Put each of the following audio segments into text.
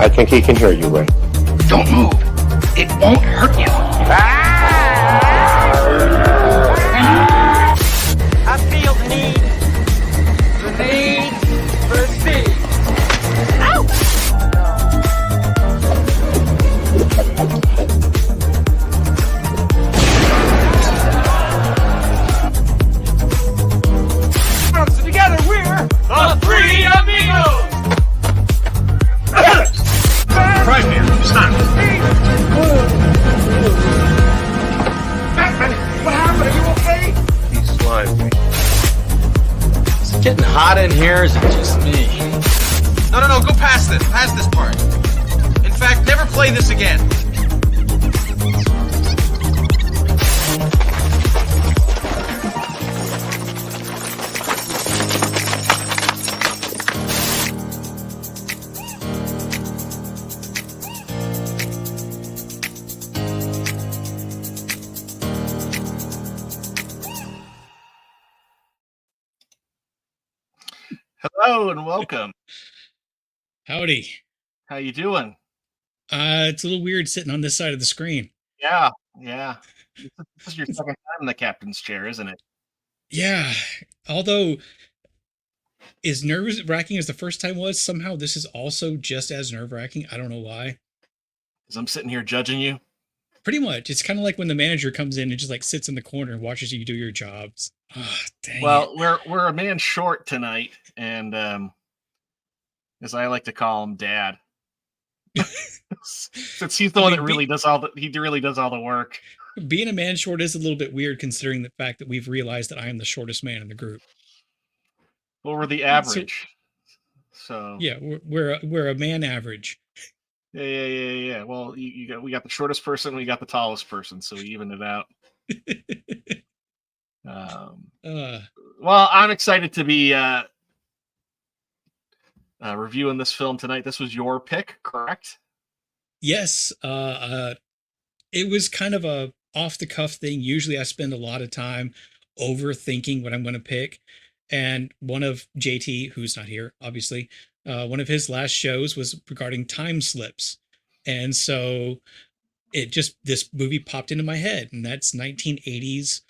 I think he can hear you, Ray. Don't move. It won't hurt you. I feel the need for speed. Ow! So together we're the Three Amigos! Right here. Stop. Batman, what happened? Are you okay? He's slimy. Is it getting hot in here? Is it just me? No, go past this. Past this part. In fact, never play this again. Hello and welcome. Howdy. How you doing? It's a little weird sitting on this side of the screen. Yeah. This is your second time in the captain's chair, isn't it? Yeah. Although, as nerve-wracking as the first time was, somehow this is also just as nerve-wracking. I don't know why. Because I'm sitting here judging you. Pretty much. It's kind of like when the manager comes in and just like sits in the corner and watches you do your jobs. Oh, dang Well, it. we're a man short tonight, and as I like to call him, Dad. Since he's the one that really does all the work. Being a man short is a little bit weird considering the fact that we've realized that I am the shortest man in the group. Well, we're the average. So yeah, we're a man average. Yeah. Well, we got the shortest person, we got the tallest person, so we even it out. Well, I'm excited to be reviewing this film tonight. This was your pick, correct? Yes. It was kind of a off the cuff thing. Usually I spend a lot of time overthinking what I'm going to pick. And one of JT, who's not here, obviously, one of his last shows was regarding time slips. And so this movie popped into my head, and that's 1980s,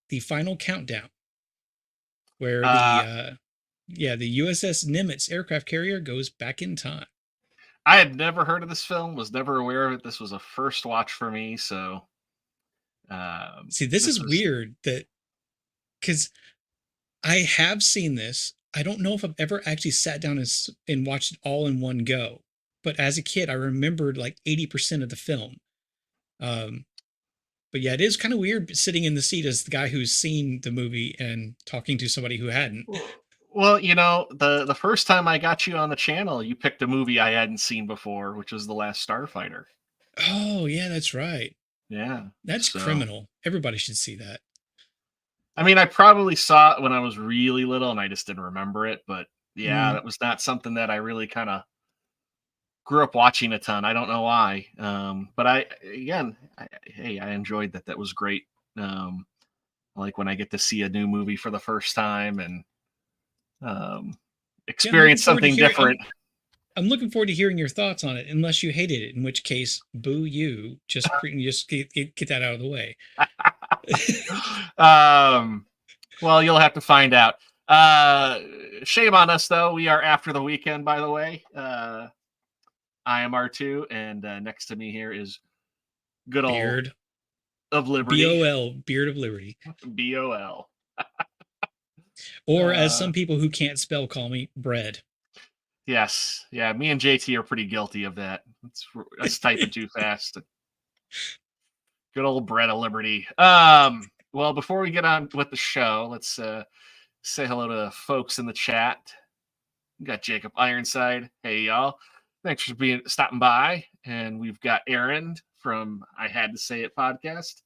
The Final Countdown, where the USS Nimitz aircraft carrier goes back in time. I had never heard of this film, was never aware of it. This was a first watch for me, so see, this is weird because I have seen this. I don't know if I've ever actually sat down and watched it all in one go, but as a kid, I remembered like 80% of the film. But yeah, it is kind of weird sitting in the seat as the guy who's seen the movie and talking to somebody who hadn't. Well, the first time I got you on the channel, you picked a movie I hadn't seen before, which was The Last Starfighter. Oh, yeah, that's right. Yeah. That's criminal. Everybody should see that. I mean, I probably saw it when I was really little and I just didn't remember it, but yeah, that was not something that I really kind of grew up watching a ton. I don't know why. But I enjoyed that. That was great. Like when I get to see a new movie for the first time and experience something different. I'm looking forward to hearing your thoughts on it, unless you hated it, in which case, boo you. Just get that out of the way. Well, you'll have to find out. Shame on us, though. We are After the Weekend, by the way. I am R2, and next to me here is good old Beard of Liberty. BOL, Beard of Liberty. BOL. Or as some people who can't spell call me, Bread. Yes. Yeah, me and JT are pretty guilty of that. That's typing too fast. Good old Bread of Liberty. Well, before we get on with the show, let's say hello to folks in the chat. We got Jacob Ironside. Hey, y'all. Thanks for stopping by. And we've got Aaron from I Had to Say It podcast.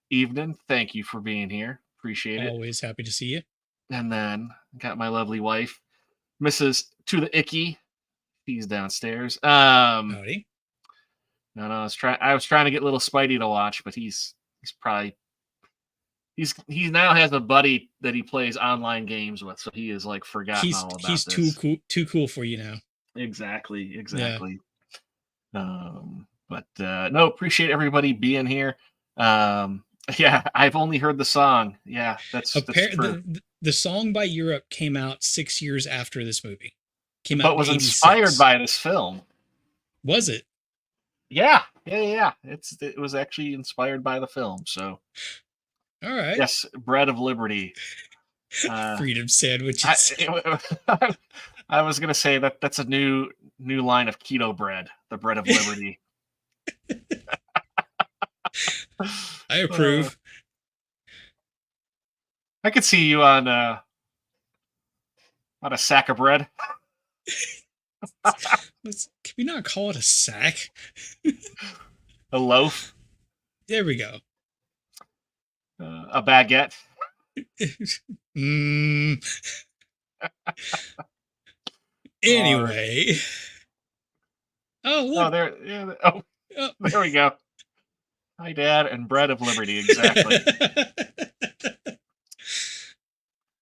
Evening. Thank you for being here. Appreciate it. Always happy to see you. And then got my lovely wife, Mrs. To the Icky. She's downstairs. Howdy. No, I was trying to get little Spidey to watch, but he now has a buddy that he plays online games with, so he is like forgotten all about this. He's too cool for you now. Exactly. But no, appreciate everybody being here. Yeah, I've only heard the song. Yeah, that's true. The song by Europe came out 6 years after this movie. Came out But in was 86. inspired by this film. Was it? Yeah. It was actually inspired by the film. So, all right. Yes, Bread of Liberty. Freedom sandwiches. I was gonna say that's a new line of keto bread, the Bread of Liberty. I approve. I could see you on a sack of bread. Can we not call it a sack? A loaf. There we go. A baguette. Anyway. Oh, look. There we go. Hi, Dad, and Bread of Liberty. Exactly.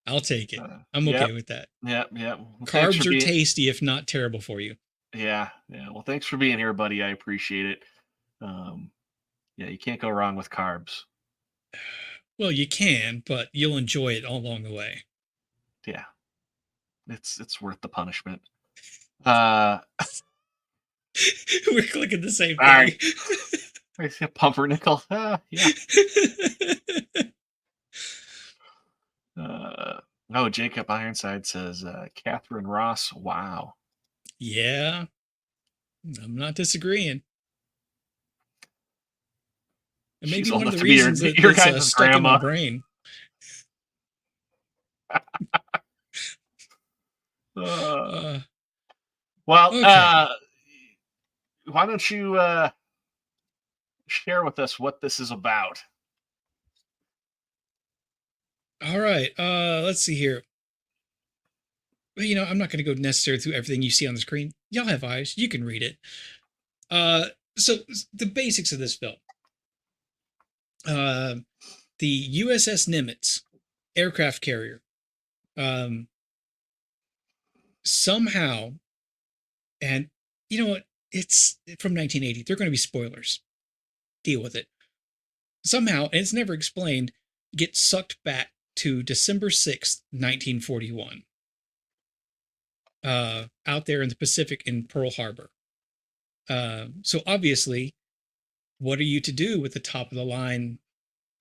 I'll take it. I'm okay with that. Yeah. Well, carbs are tasty, if not terrible for you. Yeah. Well, thanks for being here, buddy. I appreciate it. Yeah, you can't go wrong with carbs. Well, you can, but you'll enjoy it all along the way. Yeah. It's worth the punishment. We're clicking the same thing. All right. Pumpernickel. Yeah. Jacob Ironside says, Catherine Ross. Wow. Yeah. I'm not disagreeing. And maybe one of the reasons that your guys' stuck grandma. In my brain. Why don't you share with us what this is about? All right. Let's see here. Well, I'm not going to go necessarily through everything you see on the screen. Y'all have eyes. You can read it. So the basics of this film. The USS Nimitz aircraft carrier. Somehow, and you know what? It's from 1980. They're going to be spoilers. Deal with it. Somehow, and it's never explained, gets sucked back to December 6th, 1941. Out there in the Pacific in Pearl Harbor. So obviously, what are you to do with the top of the line,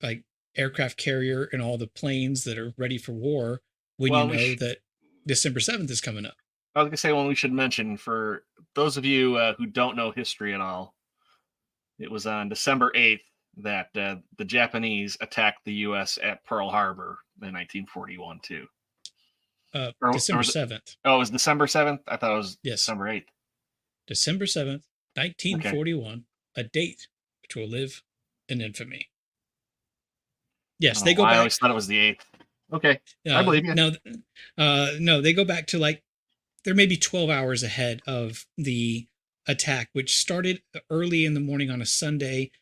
like aircraft carrier and all the planes that are ready for war when that December 7th is coming up? I was going to say, we should mention, for those of you who don't know history at all, it was on December 8th that the Japanese attacked the U.S. at Pearl Harbor in 1941, too. December 7th. Oh, it was December 7th? I thought it was December 8th. December 7th, 1941, okay. A date which will live in infamy. Yes, they go back. I always thought it was the 8th. Okay, I believe you. No, they go back to they're maybe 12 hours ahead of the attack, which started early in the morning on a Sunday,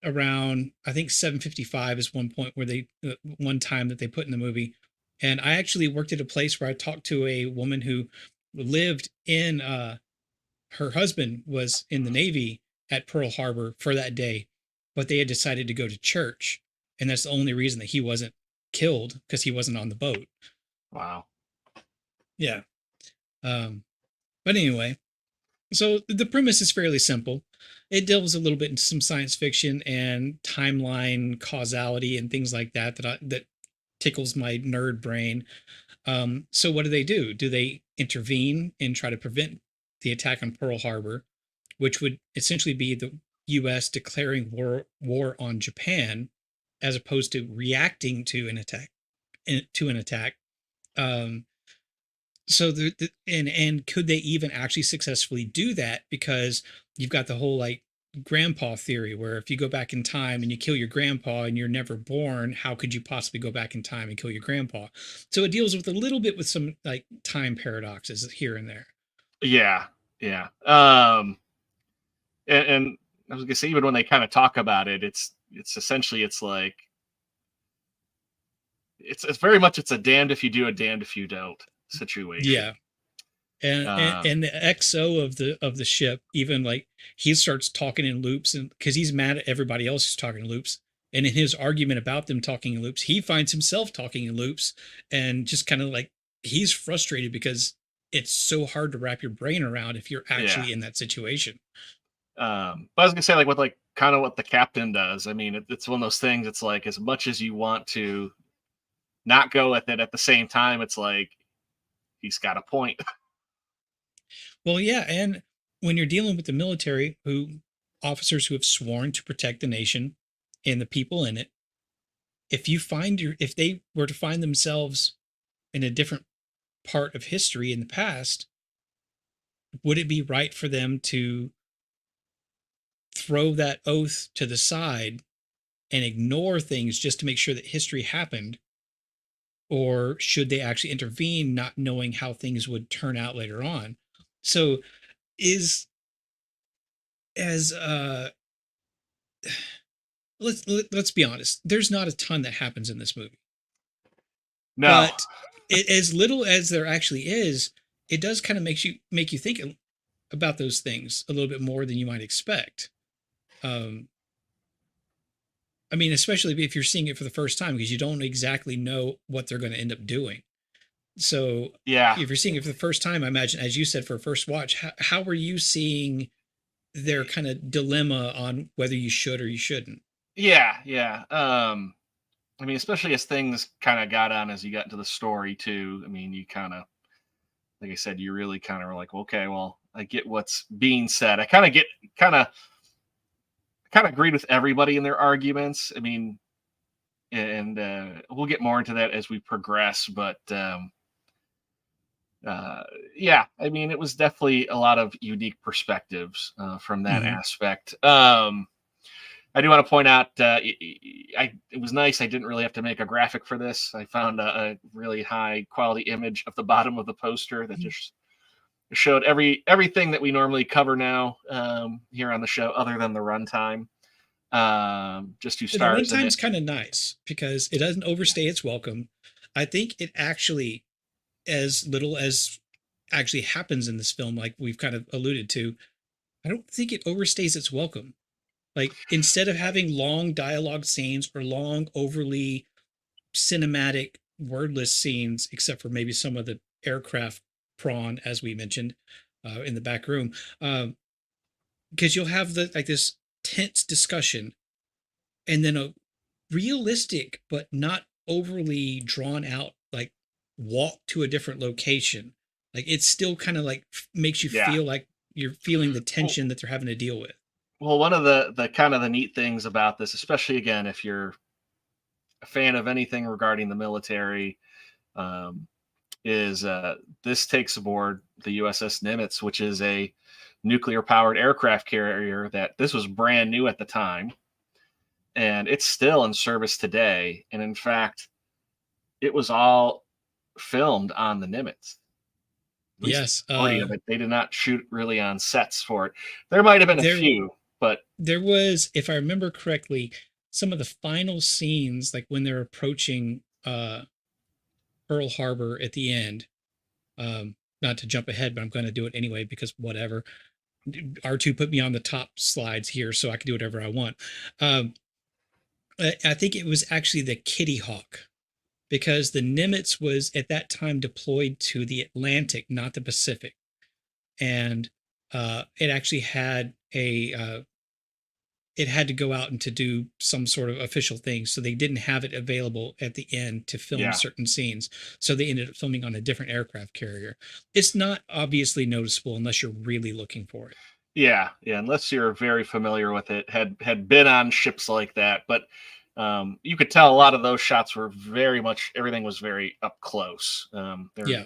around, I think 7:55 is one point where one time that they put in the movie. And I actually worked at a place where I talked to a woman who lived in, her husband was in the Navy at Pearl Harbor for that day, but they had decided to go to church. And that's the only reason that he wasn't killed, because he wasn't on the boat. Wow. Yeah. But anyway, so the premise is fairly simple. It delves a little bit into some science fiction and timeline causality and things like that that tickles my nerd brain. So what do? Do they intervene and try to prevent the attack on Pearl Harbor, which would essentially be the U.S. declaring war on Japan, as opposed to reacting to an attack? So and could they even actually successfully do that? Because you've got the whole grandpa theory, where if you go back in time and you kill your grandpa and you're never born, how could you possibly go back in time and kill your grandpa? So it deals with a little bit with some time paradoxes here and there. Yeah. And I was gonna say, even when they kind of talk about it, it's essentially, it's very much, it's a damned if you do, a damned if you don't situation. And, Um, and the XO of the ship, even like he starts talking in loops, and because he's mad at everybody else who's talking in loops, and in his argument about them talking in loops, he finds himself talking in loops, and just kind of like he's frustrated because it's so hard to wrap your brain around if you're yeah. actually in that situation. But I was gonna say, like, with like kind of what the captain does. I mean, it's one of those things. It's like, as much as you want to not go with it, at the same time, it's like he's got a point. Well, yeah, and when you're dealing with the military, who officers who have sworn to protect the nation and the people in it, if they were to find themselves in a different part of history in the past, would it be right for them to throw that oath to the side and ignore things just to make sure that history happened? Or should they actually intervene, not knowing how things would turn out later on? So is as let's be honest, there's not a ton that happens in this movie. No, But as little as there actually is, it does kind of make you think about those things a little bit more than you might expect. I mean, especially if you're seeing it for the first time, because you don't exactly know what they're going to end up doing. So yeah, if you're seeing it for the first time, I imagine, as you said, for a first watch, how are you seeing their kind of dilemma on whether you should or you shouldn't? yeah. I mean, especially as things kind of got on as you got into the story too. I mean, you kind of, like I said, you really kind of were like, okay, well, I get what's being said. I kind of agreed with everybody in their arguments. I mean, and we'll get more into that as we progress. But yeah, I mean, it was definitely a lot of unique perspectives from that Mm-hmm. aspect. I do want to point out, it was nice. I didn't really have to make a graphic for this. I found a really high quality image of the bottom of the poster that just showed everything that we normally cover now here on the show, other than the runtime. Just 2 The stars in runtime's it. kind of nice because it doesn't overstay its welcome. I think it actually, as little as actually happens in this film, like we've kind of alluded to, I don't think it overstays its welcome. Like, instead of having long dialogue scenes or long, overly cinematic, wordless scenes, except for maybe some of the aircraft prawn, as we mentioned in the back room, because you'll have this tense discussion, and then a realistic but not overly drawn out like walk to a different location. Like, it's still kind of like makes you Yeah. feel like you're feeling the Well, tension that they're having to deal with. well, one of the kind of the neat things about this, especially again, if you're a fan of anything regarding the military, um, is this takes aboard the USS Nimitz, which is a nuclear powered aircraft carrier that this was brand new at the time, and it's still in service today. And in fact, it was all filmed on the Nimitz. At least Yes, the majority of it. They did not shoot really on sets for it. There might have been a there few, but there was, if I remember correctly, some of the final scenes, like when they're approaching Pearl Harbor at the end. Not to jump ahead, but I'm going to do it anyway because whatever. R2 put me on the top slides here, so I can do whatever I want. I think it was actually the Kitty Hawk, because the Nimitz was at that time deployed to the Atlantic, not the Pacific, and it actually had it had to go out and to do some sort of official thing. So they didn't have it available at the end to film yeah, certain scenes. So they ended up filming on a different aircraft carrier. It's not obviously noticeable unless you're really looking for it. yeah. Unless you're very familiar with it, had been on ships like that, but you could tell a lot of those shots were very much, everything was very up close. Yeah.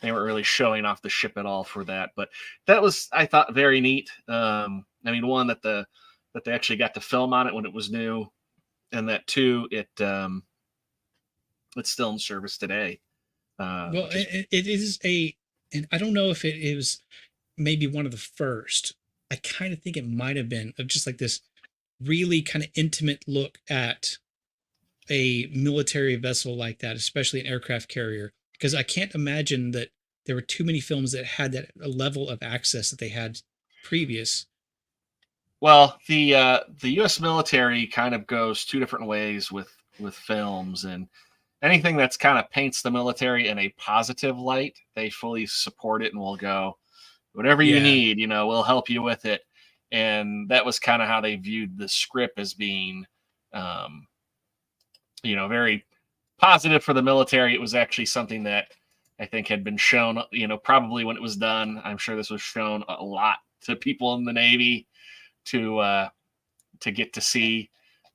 They weren't really showing off the ship at all for that, but that was, I thought, very neat. I mean, one, that they actually got to film on it when it was new, and that two, it's still in service today. Well, it is and I don't know if it is maybe one of the first. I kind of think it might have been of just like this really kind of intimate look at a military vessel like that, especially an aircraft carrier, because I can't imagine that there were too many films that had that level of access that they had previous. Well, the U.S. military kind of goes two different ways with films, and anything that's kind of paints the military in a positive light, they fully support it and will go, whatever you need, we'll help you with it. And that was kind of how they viewed the script, as being, very positive for the military. It was actually something that I think had been shown, probably when it was done. I'm sure this was shown a lot to people in the Navy to get to see.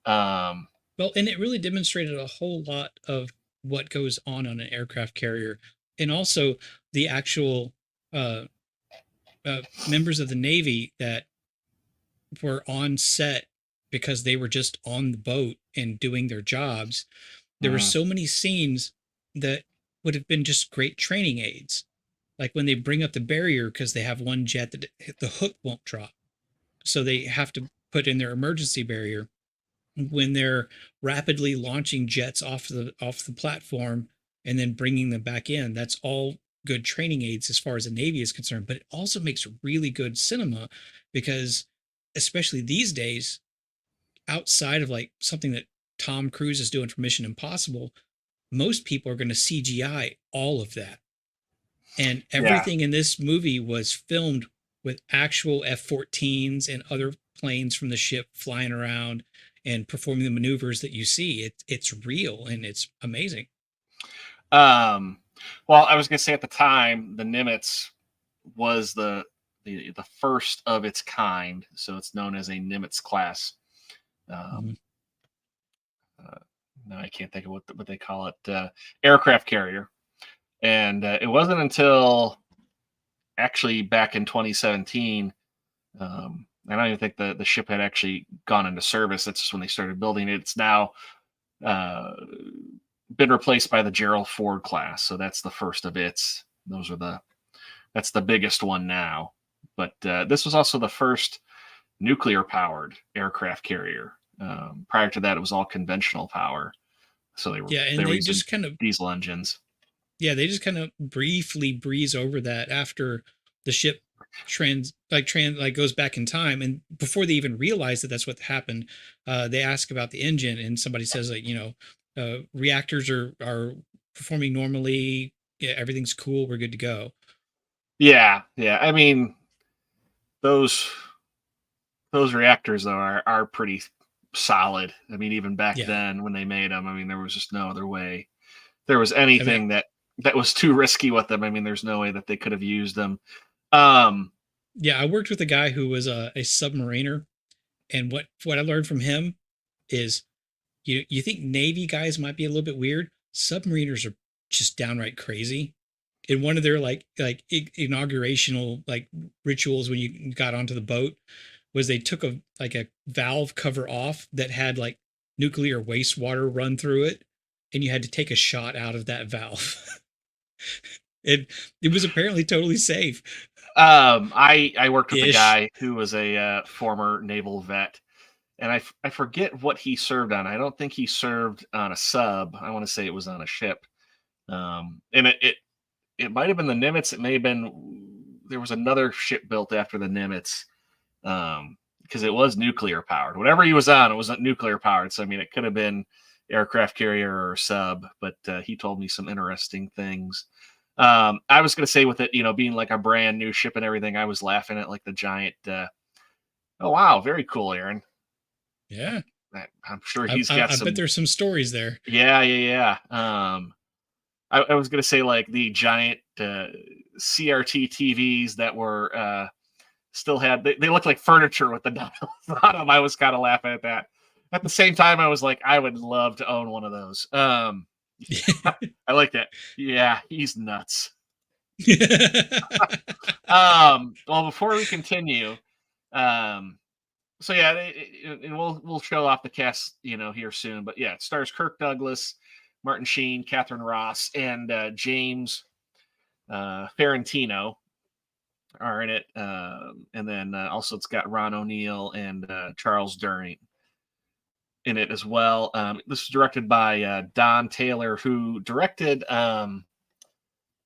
Well, and it really demonstrated a whole lot of what goes on an aircraft carrier, and also the actual members of the Navy that were on set because they were just on the boat and doing their jobs. There were so many scenes that would have been just great training aids. Like when they bring up the barrier because they have one jet that the hook won't drop. So they have to put in their emergency barrier. When they're rapidly launching jets off the platform and then bringing them back in, that's all good training aids as far as the Navy is concerned. But it also makes really good cinema because, especially these days, outside of like something that Tom Cruise is doing for Mission Impossible, most people are going to CGI all of that. And everything in this movie was filmed with actual F-14s and other planes from the ship flying around and performing the maneuvers that you see. It's real and it's amazing. Well, I was going to say at the time, the Nimitz was the first of its kind, so it's known as a Nimitz class. No, I can't think of what they call it, aircraft carrier. And it wasn't until actually back in 2017, I don't even think the ship had actually gone into service. That's just when they started building it. It's now been replaced by the Gerald Ford class. So that's the first of its. That's the biggest one now. But this was also the first nuclear powered aircraft carrier. Prior to that, it was all conventional power. So they were just kind of diesel engines. Yeah, they just kind of briefly breeze over that after the ship goes back in time, and before they even realize that that's what happened, they ask about the engine, and somebody says reactors are performing normally. Yeah, everything's cool. We're good to go. Yeah. I mean, those reactors though are pretty solid. I mean, even back then when they made them, I mean, there was just no other way there was anything that was too risky with them. I mean, there's no way that they could have used them. I worked with a guy who was a submariner, and what I learned from him is you think Navy guys might be a little bit weird. Submariners are just downright crazy. In one of their like inaugurational rituals when you got onto the boat was they took a valve cover off that had like nuclear wastewater run through it, and you had to take a shot out of that valve. It was apparently totally safe. I worked with a guy who was a former naval vet, and I forget what he served on. I don't think he served on a sub. I want to say it was on a ship. And it might have been the Nimitz. It may have been, there was another ship built after the Nimitz, because it was nuclear powered. Whatever he was on, it wasn't nuclear powered. So I mean, it could have been aircraft carrier or sub, but he told me some interesting things. I was going to say with it, being like a brand new ship and everything, I was laughing at like the giant. Oh wow, very cool, Aaron. Yeah, I'm sure he's got some. I bet there's some stories there. Yeah. I was going to say like the giant CRT TVs that were still had. They looked like furniture with the dials on them. I was kind of laughing at that. At the same time, I was like, I would love to own one of those. I like that. Yeah, he's nuts. Well, before we continue, so yeah, and we'll show off the cast, here soon. But yeah, it stars Kirk Douglas, Martin Sheen, Catherine Ross, and James Ferrantino are in it. And then also it's got Ron O'Neal and Charles Durning in it as well. This was directed by Don Taylor, who directed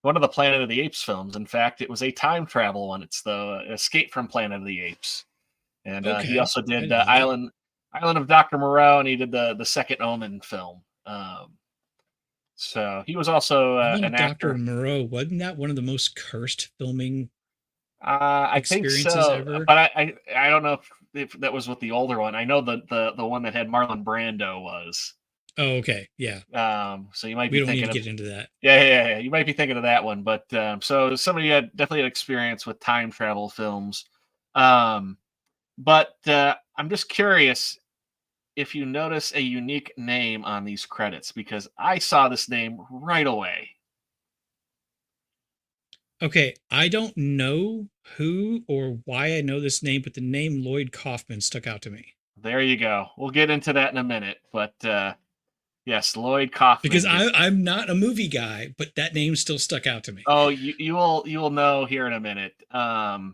one of the Planet of the Apes films. In fact, it was a time travel one. It's the Escape from Planet of the Apes, and he also did Island of Dr. Moreau, and he did the second Omen film. So he was also an actor. Dr. Moreau, wasn't that one of the most cursed filming I think so, ever? but I don't know if that was with the older one. I know the one that had Marlon Brando was. Oh, okay, yeah. So you might be thinking need to get into that. Yeah. You might be thinking of that one, but so somebody definitely had experience with time travel films. But I'm just curious if you notice a unique name on these credits, because I saw this name right away. Okay, I don't know who or why I know this name, but the name Lloyd Kaufman stuck out to me. There you go. We'll get into that in a minute, but yes, Lloyd Kaufman. Because I'm not a movie guy, but that name still stuck out to me. Oh, you will know here in a minute. But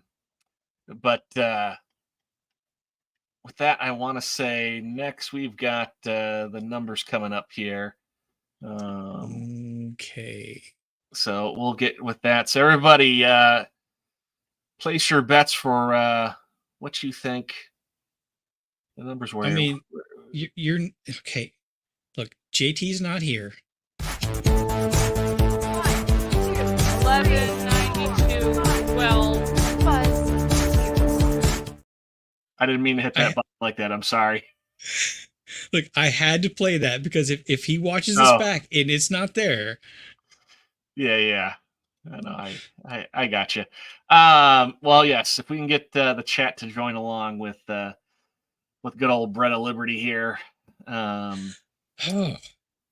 with that, I want to say next we've got the numbers coming up here. Okay. So we'll get with that. So everybody, place your bets for what you think the numbers were. I mean, you're okay. Look, JT's not here. 11, 92, 12. I didn't mean to hit that button like that. I'm sorry. Look, I had to play that because if he watches this back and it's not there. Yeah. I got you. Well, yes, if we can get the chat to join along with good old Bread of Liberty here. I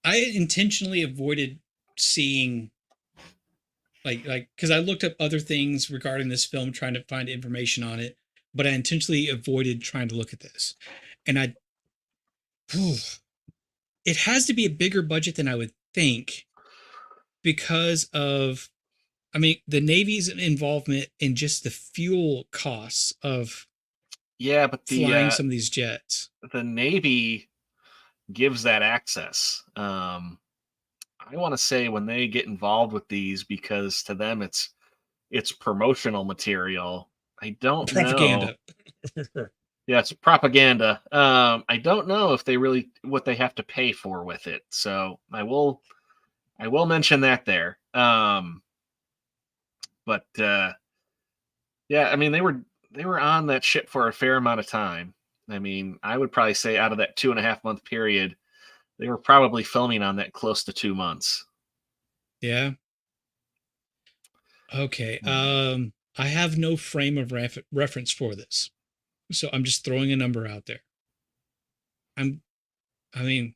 intentionally avoided seeing like because I looked up other things regarding this film, trying to find information on it, but I intentionally avoided trying to look at this. And it has to be a bigger budget than I would think because of, I mean, the Navy's involvement in just the fuel costs of flying some of these jets. The Navy gives that access. I want to say when they get involved with these, because to them it's promotional material. I don't know. Yeah, it's propaganda. I don't know if they really what they have to pay for with it. So I will mention that there. But yeah, I mean they were on that ship for a fair amount of time. I mean, I would probably say out of that 2.5 month period, they were probably filming on that close to 2 months. Yeah. Okay. I have no frame of reference for this, so I'm just throwing a number out there. I mean,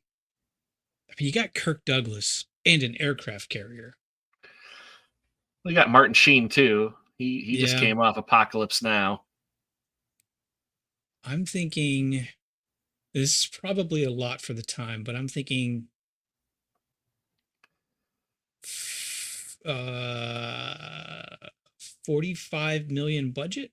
you got Kirk Douglas and an aircraft carrier. We got Martin Sheen too. He just came off Apocalypse Now. I'm thinking this is probably a lot for the time, but I'm thinking 45 million budget,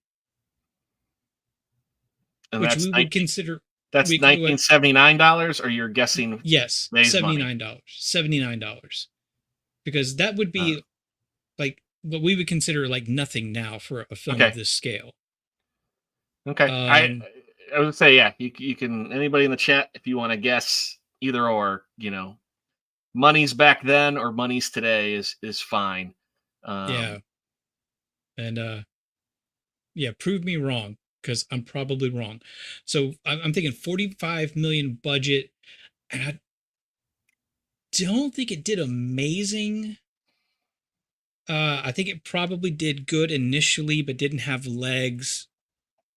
and which we would consider. That's $1979, or you're guessing? Yes, $79. Because that would be like what we would consider like nothing now for a film of this scale. Okay, I would say you can, anybody in the chat, if you want to guess either or, money's back then or money's today is fine. And prove me wrong, because I'm probably wrong. So I'm thinking 45 million budget, and I don't think it did amazing. I think it probably did good initially, but didn't have legs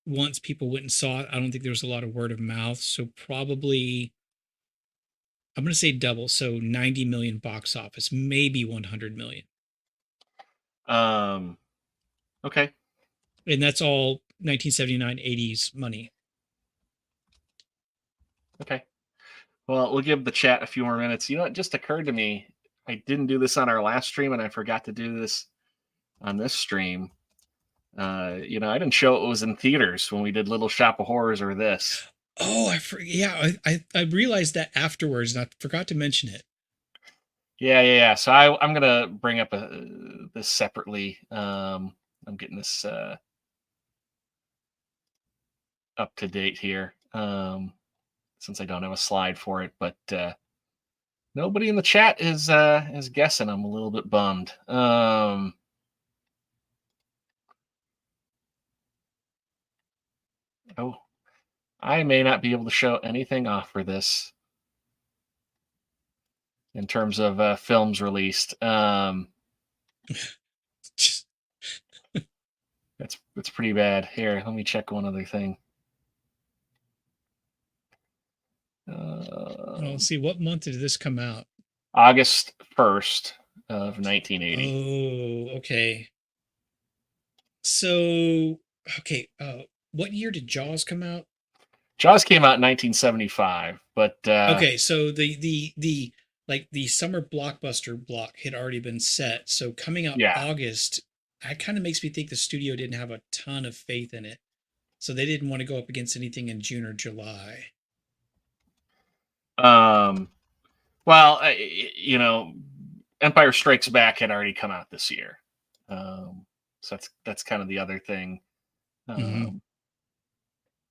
once people went and saw it. I don't think there was a lot of word of mouth. So probably, I'm going to say double. So 90 million box office, maybe 100 million. Okay. And that's all 1979, 80s money. Okay. Well, we'll give the chat a few more minutes. You know, it just occurred to me, I didn't do this on our last stream, and I forgot to do this on this stream. I didn't show it was in theaters when we did Little Shop of Horrors or this. Oh, I realized that afterwards, and I forgot to mention it. Yeah. So I'm gonna bring up this separately. I'm getting this up to date here. Since I don't have a slide for it, but nobody in the chat is guessing. I'm a little bit bummed. Oh, I may not be able to show anything off for this in terms of films released. It's pretty bad. Here, let me check one other thing. Well, see, what month did this come out? August 1st of 1980. Oh, okay. So, okay, what year did Jaws come out? Jaws came out in 1975, but okay, so the like the summer blockbuster block had already been set. So coming out August, that kind of makes me think the studio didn't have a ton of faith in it. So they didn't want to go up against anything in June or July. Well, Empire Strikes Back had already come out this year. So that's kind of the other thing.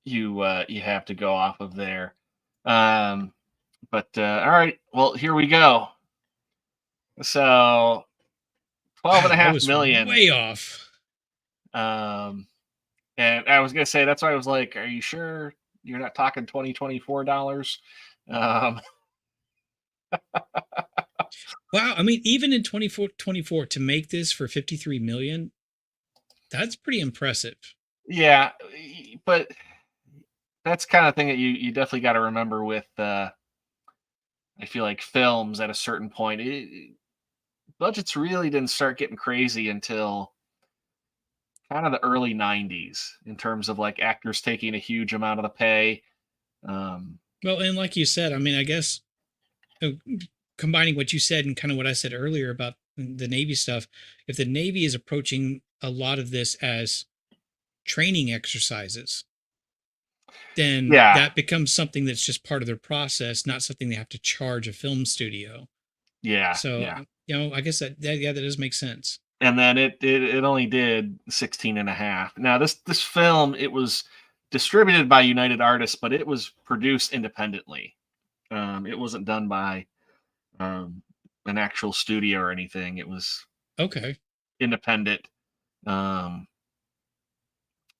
You have to go off of there. But all right, well, here we go. So 12.5 million. Way off. And I was gonna say, that's why I was like, are you sure you're not talking $2024? Wow, I mean, even in 24 to make this for 53 million, that's pretty impressive. Yeah, but that's kind of thing that you definitely got to remember with I feel like films at a certain point, budgets really didn't start getting crazy until kind of the early 90s in terms of like actors taking a huge amount of the pay. Well, and like you said, I mean, I guess combining what you said and kind of what I said earlier about the Navy stuff, if the Navy is approaching a lot of this as training exercises, then that becomes something that's just part of their process, not something they have to charge a film studio. Yeah. So, I guess that does make sense. And then it only did 16.5. Now this film, it was distributed by United Artists, but it was produced independently. It wasn't done by an actual studio or anything. It was independent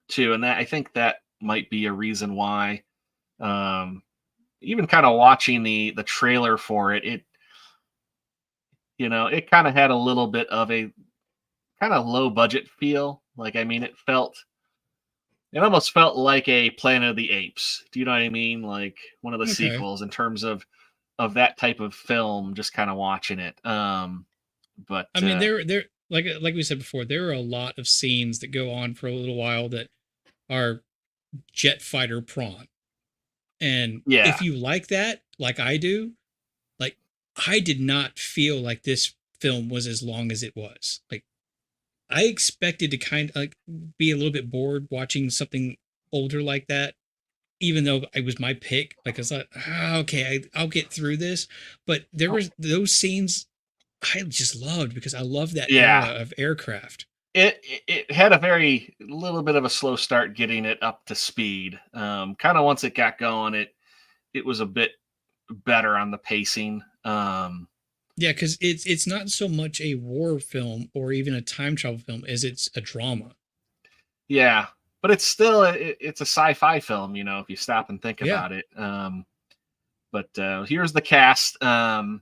too, and that I think that might be a reason why. Even kind of watching the trailer for it, it kind of had a little bit of a kind of low budget feel. Like, I mean, it almost felt like a Planet of the Apes. Do you know what I mean? Like one of the sequels in terms of that type of film, just kind of watching it. But I mean, there like we said before, there are a lot of scenes that go on for a little while that are jet fighter prawn. And if you like that, like I do, like I did not feel like this film was as long as it was. Like I expected to kind of like be a little bit bored watching something older like that, even though it was my pick. Like I thought, okay, I'll get through this. But there was those scenes I just loved because I love that era of aircraft. It had a little bit of a slow start getting it up to speed. Kind of once it got going, it was a bit better on the pacing. Yeah, because it's not so much a war film or even a time travel film as it's a drama. Yeah, but it's still it's a sci-fi film, if you stop and think about it. But here's the cast, and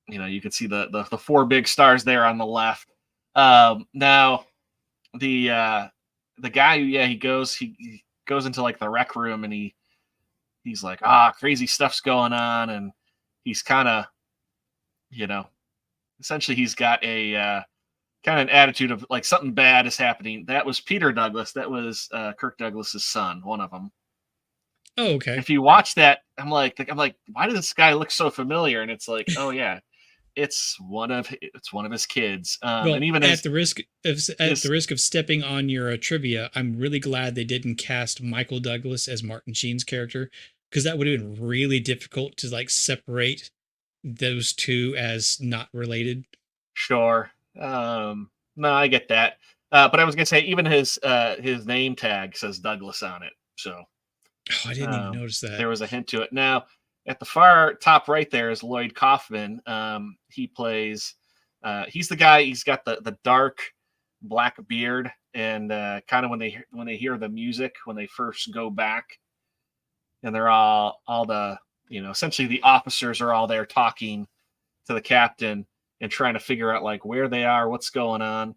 you can see the four big stars there on the left. Now the guy who he goes into like the rec room and he's like, crazy stuff's going on, and he's kind of essentially he's got a kind of an attitude of like something bad is happening. That was Peter Douglas. That was Kirk Douglas's son, one of them. Oh, okay. If you watch that, I'm like, why does this guy look so familiar? And it's like, oh yeah, it's one of his kids. And even at the risk of stepping on your trivia, I'm really glad they didn't cast Michael Douglas as Martin Sheen's character, because that would have been really difficult to like separate those two as not related. Sure. No, I get that. But I was gonna say even his name tag says Douglas on it. So Oh, I didn't even notice that. there was a hint to it. Now, at the far top right there is Lloyd Kaufman. He plays. He's the guy. He's got the dark black beard, and kind of when they hear the music when they first go back, and they're all the essentially the officers are all there talking to the captain and trying to figure out like where they are, what's going on.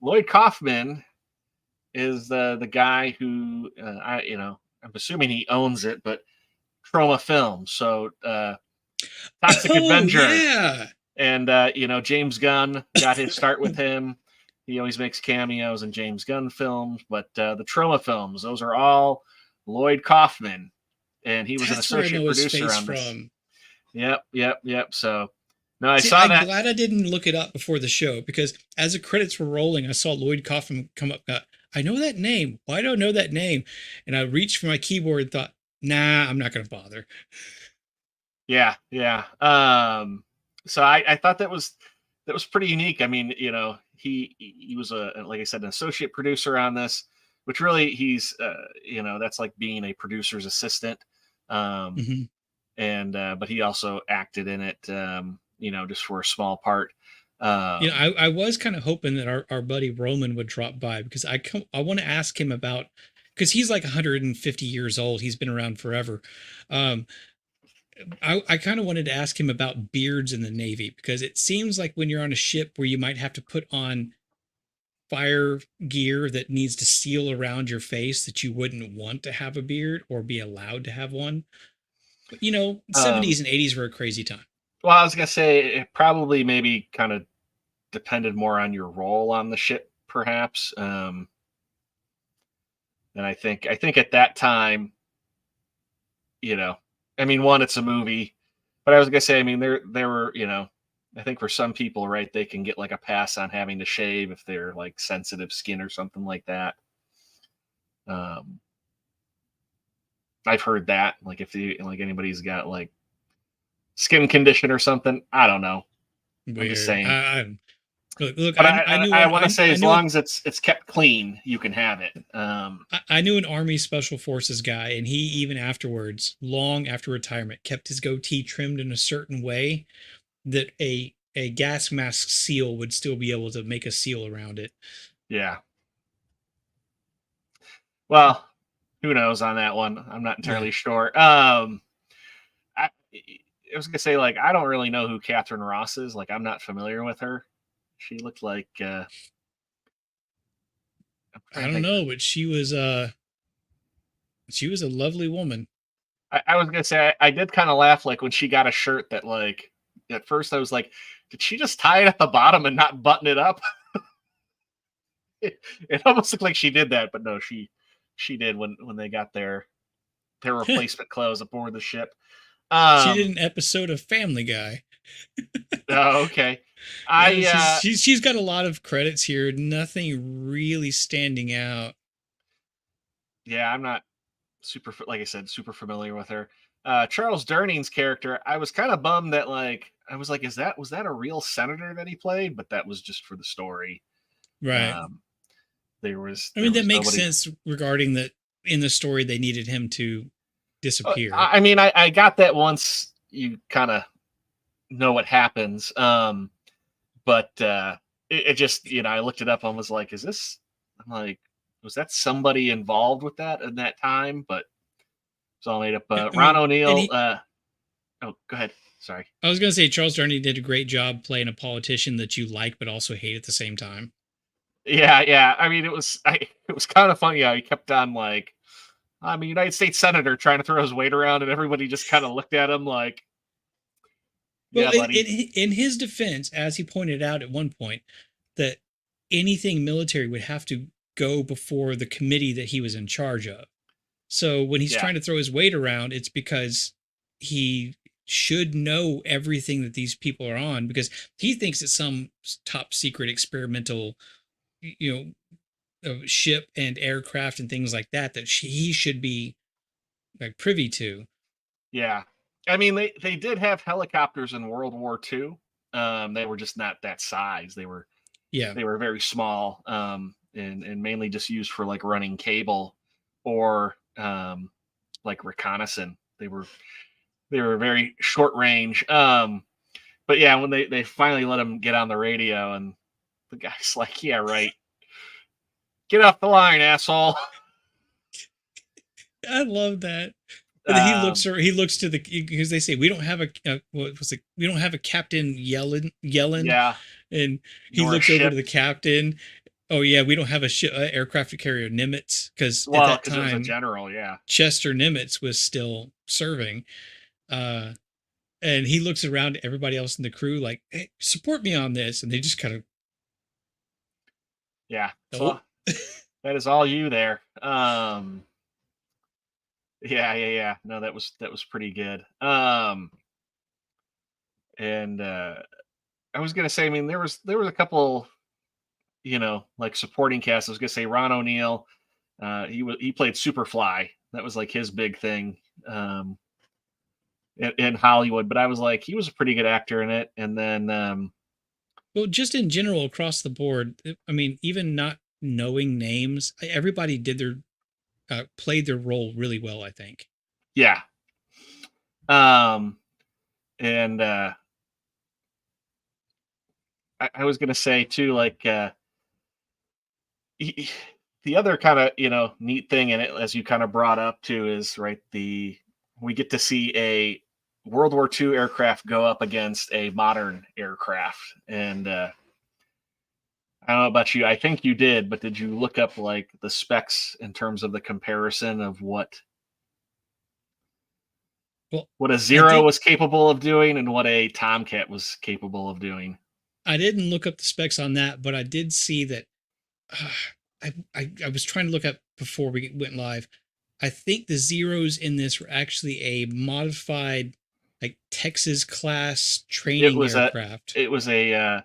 Lloyd Kaufman is the guy who I'm assuming he owns it, but Trauma Films, so Toxic Avenger, yeah. and James Gunn got his start with him. He always makes cameos in James Gunn films, but the Trauma Films, those are all Lloyd Kaufman, and he was an associate producer on this. Yep. So no, I saw that. I'm glad I didn't look it up before the show, because as the credits were rolling, I saw Lloyd Kaufman come up. I know that name. Why do I know that name? And I reached for my keyboard and thought, nah, I'm not going to bother. Yeah. So I thought that was pretty unique. I mean, he was like I said, an associate producer on this, which really he's that's like being a producer's assistant. And but he also acted in it, just for a small part. I was kind of hoping that our buddy Roman would drop by, because I want to ask him about, because he's like 150 years old. He's been around forever. I kind of wanted to ask him about beards in the Navy, because it seems like when you're on a ship where you might have to put on fire gear that needs to seal around your face, that you wouldn't want to have a beard or be allowed to have one. But, 70s and 80s were a crazy time. Well, I was going to say it probably maybe kind of depended more on your role on the ship, perhaps. And I think at that time, I mean, one, it's a movie, but I was going to say, I mean, there were, I think for some people, right, they can get like a pass on having to shave if they're like sensitive skin or something like that. I've heard that, like if anybody's got like skin condition or something, I don't know. Weird. I'm just saying. Look, but I want to say, as long as it's kept clean, you can have it. I knew an Army Special Forces guy, and he even afterwards, long after retirement, kept his goatee trimmed in a certain way that a gas mask seal would still be able to make a seal around it. Yeah. Well, who knows on that one? I'm not entirely sure. I was gonna say, like, I don't really know who Catherine Ross is. Like, I'm not familiar with her. She looked like I don't know, but she was a lovely woman. I was gonna say I did kind of laugh, like when she got a shirt that, like, at first I was like, did she just tie it at the bottom and not button it up? It almost looked like she did that, but no, she did when they got their replacement clothes aboard the ship. She did an episode of Family Guy. Oh, okay. She's got a lot of credits here. Nothing really standing out. Yeah, I'm not like I said, super familiar with her. Charles Durning's character, I was kind of bummed that, like, I was like, was that a real senator that he played? But that was just for the story, right? That makes sense regarding that in the story they needed him to disappear. I mean, I got that once you kind of know what happens. But it just, I looked it up and was like, I'm like, was that somebody involved with that in that time? But it's all made up. Ron O'Neill. Oh, go ahead. Sorry. I was going to say Charles Darnley did a great job playing a politician that you like, but also hate at the same time. Yeah. I mean, it was kind of funny how he kept on, like, I'm a United States senator trying to throw his weight around, and everybody just kind of looked at him like, well, in his defense, as he pointed out at one point, that anything military would have to go before the committee that he was in charge of. So when he's trying to throw his weight around, it's because he should know everything that these people are on, because he thinks it's some top secret experimental, ship and aircraft and things like that, he should be like privy to. Yeah. I mean, they did have helicopters in World War II. They were just not that size. They were very small, and mainly just used for like running cable or like reconnaissance. They were very short range. But yeah, when they finally let him get on the radio, and the guy's like, "Yeah, right. Get off the line, asshole." I love that. And then he looks to the, because they say we don't have what was it? We don't have a Captain Yellen. Yeah. And he Nor a looks over ship. to the captain. Oh yeah, we don't have a aircraft carrier Nimitz, because Well, at that it was a time general, yeah. Chester Nimitz was still serving. And he looks around at everybody else in the crew like, "Hey, support me on this," and they just kind of, Yeah. nope. So that is all you there. Yeah. No, that was pretty good. And I was gonna say, I mean, there was a couple, like supporting cast. I was gonna say Ron O'Neal. He played Superfly. That was like his big thing in Hollywood. But I was like, he was a pretty good actor in it. And then Well, just in general across the board, I mean, even not knowing names, everybody did played their role really well, I think. yeah. And I was gonna say too, like the other kind of neat thing in it, as you kind of brought up too, is right, we get to see a World War II aircraft go up against a modern aircraft. And I don't know about you, I think you did, but did you look up like the specs in terms of the comparison of what a Zero was capable of doing and what a Tomcat was capable of doing? I didn't look up the specs on that, but I did see that. I was trying to look up before we went live. I think the Zeros in this were actually a modified, like Texas class training aircraft. It was a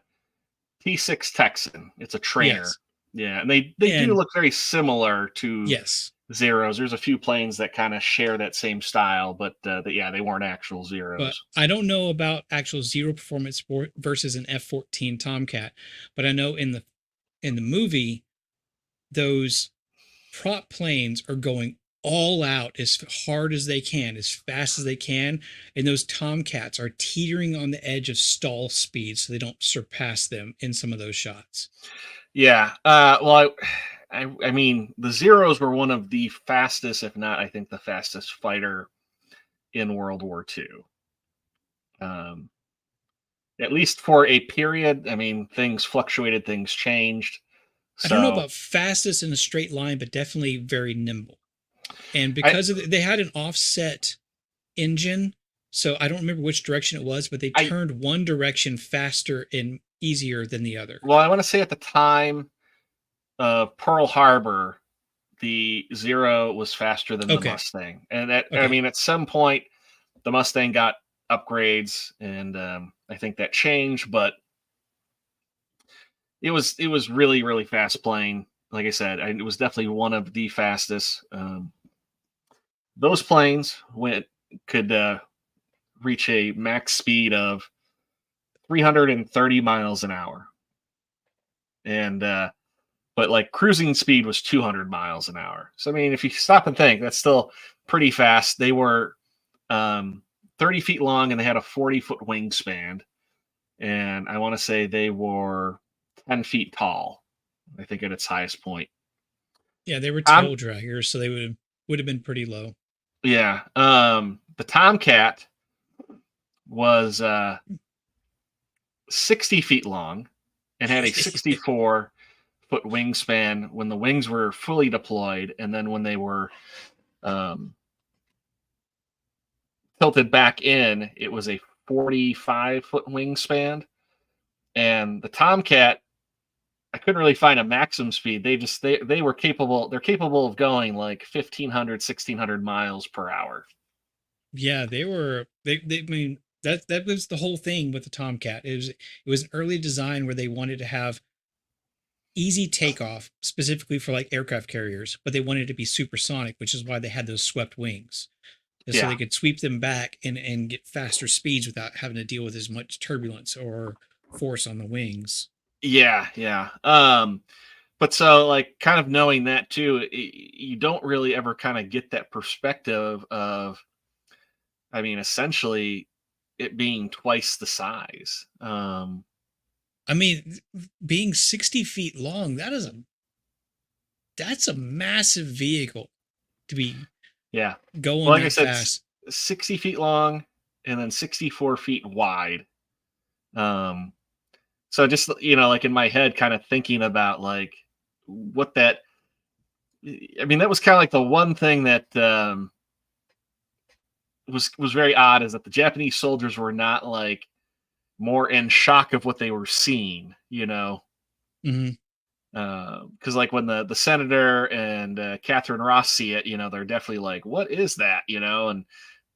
T6 Texan. It's a trainer. Yes. Yeah, and they do look very similar to Zeros. There's a few planes that kind of share that same style, but they weren't actual Zeros. But I don't know about actual Zero performance versus an F-14 Tomcat, but I know in the movie, those prop planes are going all out as hard as they can, as fast as they can, and those Tomcats are teetering on the edge of stall speed so they don't surpass them in some of those shots. Yeah. Well, I mean, the Zeros were one of the fastest, if not, I think, the fastest fighter in World War II. At least for a period. I mean, things fluctuated, things changed. I don't know about fastest in a straight line, but definitely very nimble. And because they had an offset engine, so I don't remember which direction it was, but they turned one direction faster and easier than the other. Well, I want to say at the time of Pearl Harbor, the Zero was faster than the Mustang. And I mean, at some point, the Mustang got upgrades, and I think that changed, but it was really, really fast plane. Like I said, it was definitely one of the fastest. Those planes could reach a max speed of 330 miles an hour. And but like cruising speed was 200 miles an hour. So I mean, if you stop and think, that's still pretty fast. They were 30 feet long, and they had a 40-foot wingspan. And I want to say they were 10 feet tall, I think, at its highest point. Yeah, they were tail draggers, so they would have been pretty low. Yeah. The Tomcat was 60 feet long and had a 64-foot wingspan when the wings were fully deployed, and then when they were tilted back in, it was a 45-foot wingspan. And the Tomcat, I couldn't really find a maximum speed. They were capable. They're capable of going like 1,500, 1,600 miles per hour. Yeah, they were. I mean, that was the whole thing with the Tomcat. It was an early design where they wanted to have easy takeoff specifically for like aircraft carriers, but they wanted it to be supersonic, which is why they had those swept wings. So they could sweep them back and get faster speeds without having to deal with as much turbulence or force on the wings. Yeah, yeah. But so like kind of knowing that too, you don't really ever kind of get that perspective of, I mean, essentially it being twice the size. I mean, being 60 feet long, that's a massive vehicle to be going like that I said, fast. 60 feet long and then 64 feet wide. So just, like in my head, kind of thinking about like what that, I mean, that was kind of like the one thing that was very odd, is that the Japanese soldiers were not like more in shock of what they were seeing, Mm-hmm. Because like when the senator and Catherine Ross see it, they're definitely like, "What is that?" And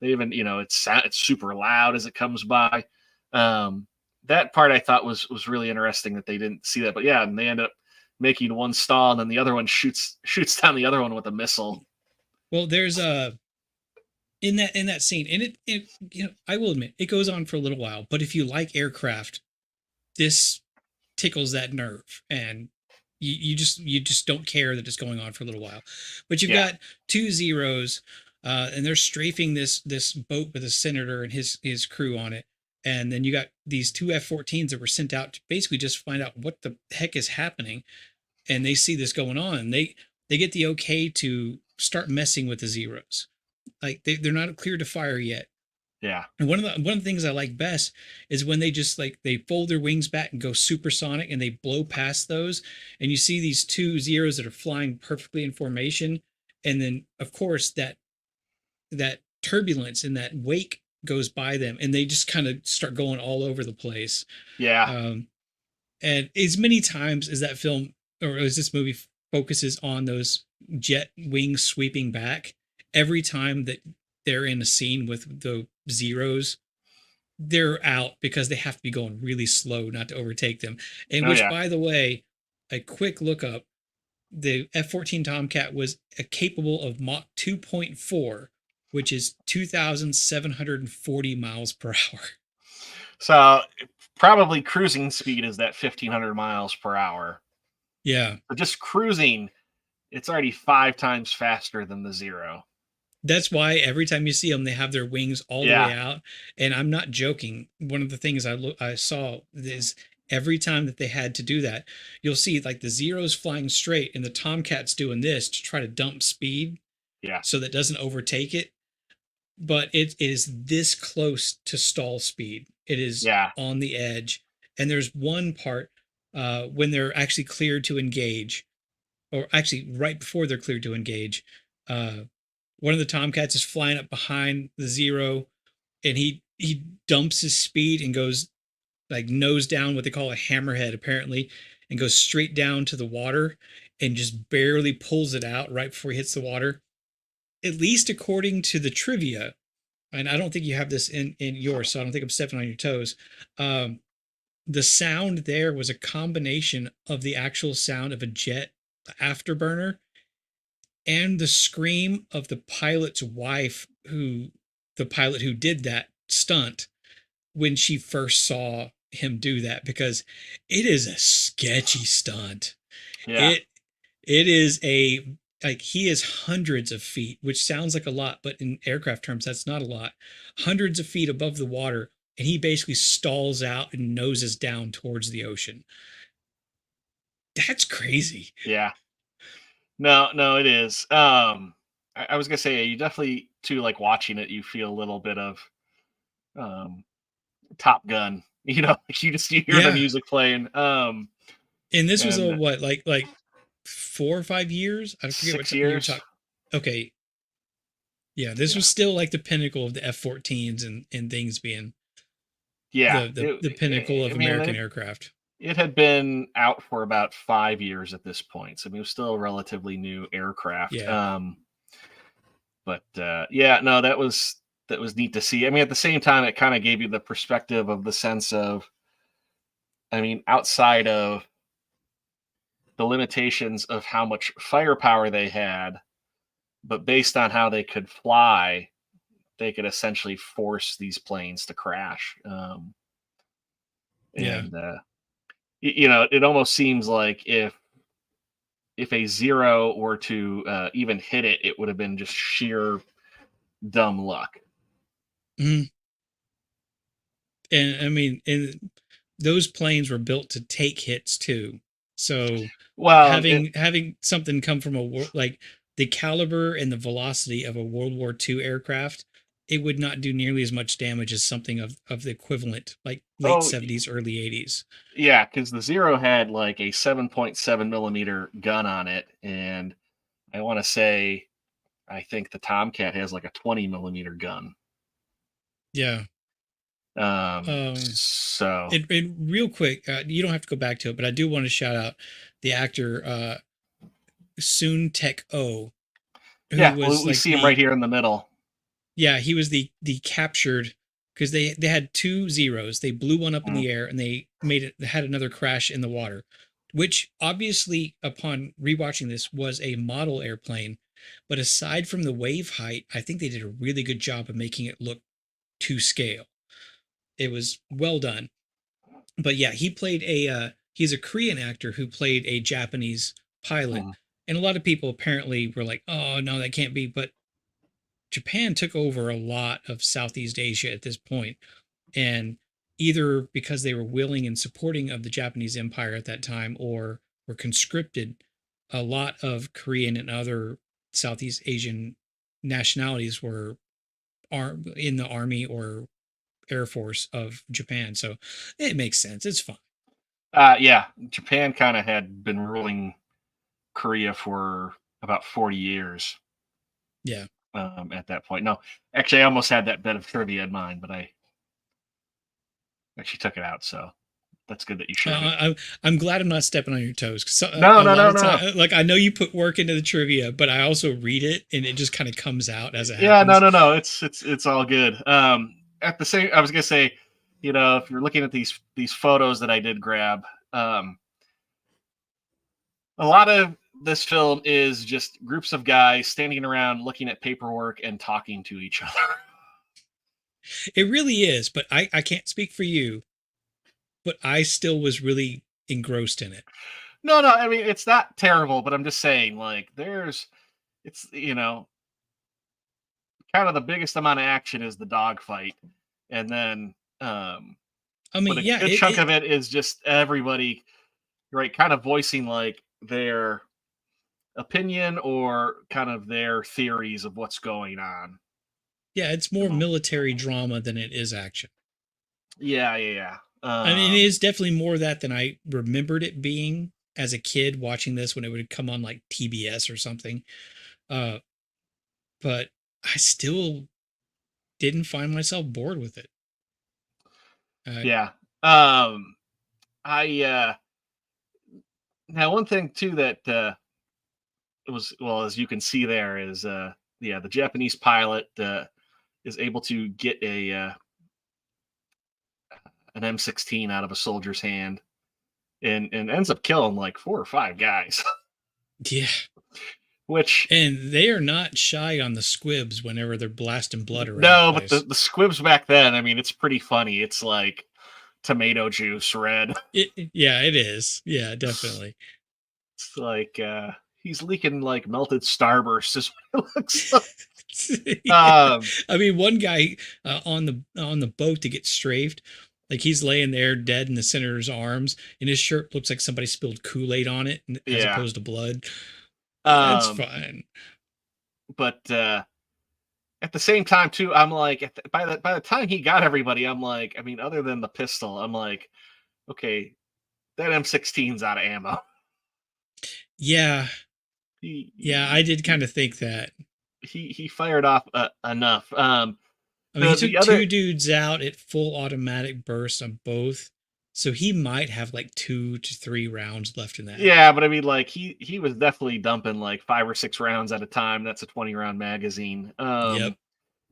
they even, it's super loud as it comes by. That part I thought was really interesting that they didn't see that, but yeah, and they end up making one stall, and then the other one shoots down the other one with a missile. Well, there's in that scene, and it I will admit it goes on for a little while, but if you like aircraft, this tickles that nerve, and you just don't care that it's going on for a little while. But you've got two Zeros, and they're strafing this boat with a senator and his crew on it. And then you got these two F-14s that were sent out to basically just find out what the heck is happening. And they see this going on. They get the okay to start messing with the Zeros. Like they're not clear to fire yet. Yeah. And one of the things I like best is when they just like they fold their wings back and go supersonic and they blow past those, and you see these two Zeros that are flying perfectly in formation, and then of course that turbulence and that wake goes by them, and they just kind of start going all over the place. Yeah. And as many times as that film or as this movie focuses on those jet wings sweeping back, every time that they're in a scene with the Zeros, they're out because they have to be going really slow not to overtake them. And by the way, a quick look up, the F-14 Tomcat was capable of Mach 2.4, which is 2,740 miles per hour. So probably cruising speed is that 1,500 miles per hour. Yeah. But just cruising, it's already 5 times faster than the Zero. That's why every time you see them, they have their wings all the way out. And I'm not joking. One of the things I saw is every time that they had to do that, you'll see like the Zeros flying straight and the Tomcats doing this to try to dump speed. Yeah. So that doesn't overtake it. But it is this close to stall speed. It is on the edge. And there's one part when they're actually cleared to engage, or actually right before they're cleared to engage, one of the Tomcats is flying up behind the Zero, and he dumps his speed and goes like nose down, what they call a hammerhead apparently, and goes straight down to the water and just barely pulls it out right before he hits the water. At least according to the trivia, and I don't think you have this in yours, so I don't think I'm stepping on your toes. The sound there was a combination of the actual sound of a jet afterburner and the scream of the pilot's wife, the pilot who did that stunt, when she first saw him do that, because it is a sketchy stunt. Yeah. It is he is hundreds of feet, which sounds like a lot, but in aircraft terms, that's not a lot. Hundreds of feet above the water, and he basically stalls out and noses down towards the ocean. That's crazy. Yeah. No, it is. I was gonna say, you definitely too, like watching it, you feel a little bit of Top Gun. You just hear the music playing. And this was like 4 or 5 years? I forget 6 years. Okay. Yeah, this was still like the pinnacle of the F-14s and things being the pinnacle of American aircraft. It had been out for about 5 years at this point, so it was still a relatively new aircraft. Yeah. That was neat to see. I mean, at the same time, it kind of gave you the perspective of the sense of, I mean, outside of the limitations of how much firepower they had, but based on how they could fly, they could essentially force these planes to crash. Yeah. And it almost seems like if a Zero were to even hit it, it would have been just sheer dumb luck. Mhm. And I mean, and those planes were built to take hits too. So Well, having something come from like the caliber and the velocity of a World War II aircraft, it would not do nearly as much damage as something of the equivalent, like late 70s, early 80s. Yeah, because the Zero had like a 7.7 millimeter gun on it, and I want to say, I think the Tomcat has like a 20 millimeter gun. Yeah. So it real quick, you don't have to go back to it, but I do want to shout out the actor Soon Tek O, who was we like see him right here in the middle. Yeah, he was the captured, because they had two Zeros. They blew one up in the air and they had another crash in the water, which obviously upon rewatching this was a model airplane. But aside from the wave height, I think they did a really good job of making it look to scale. It was well done. But yeah, he's a Korean actor who played a Japanese pilot. And a lot of people apparently were like, oh no, that can't be. But Japan took over a lot of Southeast Asia at this point, and either because they were willing and supporting of the Japanese Empire at that time, or were conscripted, a lot of Korean and other Southeast Asian nationalities were in the army or air force of Japan. So it makes sense. It's fine. Yeah, Japan kind of had been ruling Korea for about 40 years. Yeah. At that point. No, actually, I almost had that bit of trivia in mind, but I actually took it out. So that's good that you showed it. I'm glad I'm not stepping on your toes. No. Like, I know you put work into the trivia, but I also read it and it just kind of comes out as it happens. Yeah, no. It's all good. At the same, I was gonna say, if you're looking at these photos that I did grab, a lot of this film is just groups of guys standing around looking at paperwork and talking to each other. It really is, but I can't speak for you, but I still was really engrossed in it. No, I mean, it's not terrible, but I'm just saying, like, it's kind of the biggest amount of action is the dogfight. And then, I mean, yeah, a good chunk of it is just everybody, right, kind of voicing like their opinion or kind of their theories of what's going on. Yeah, it's more military drama than it is action. Yeah. I mean, it is definitely more of that than I remembered it being as a kid watching this when it would come on like TBS or something. But I still didn't find myself bored with it. Yeah. Now one thing too that was, well, as you can see there, is the Japanese pilot is able to get an M16 out of a soldier's hand and ends up killing like 4 or 5 guys. Yeah. And they are not shy on the squibs whenever they're blasting blood around. No, but the squibs back then, I mean, it's pretty funny. It's like tomato juice red. Yeah, it is. Yeah, definitely. It's like he's leaking like melted Starburst is what it looks like. I mean, one guy on the boat to get strafed, like he's laying there dead in the senator's arms, and his shirt looks like somebody spilled Kool-Aid on it as opposed to blood. That's fine. But at the same time, too, I'm like, by the time he got everybody, I'm like, I mean, other than the pistol, I'm like, okay, that M16's out of ammo. Yeah. I did kind of think that. He fired off enough. I mean, he took 2 dudes out at full automatic burst on both, so he might have like 2 to 3 rounds left in that. Yeah, but I mean, like he was definitely dumping like 5 or 6 rounds at a time. That's a 20-round magazine. Yep.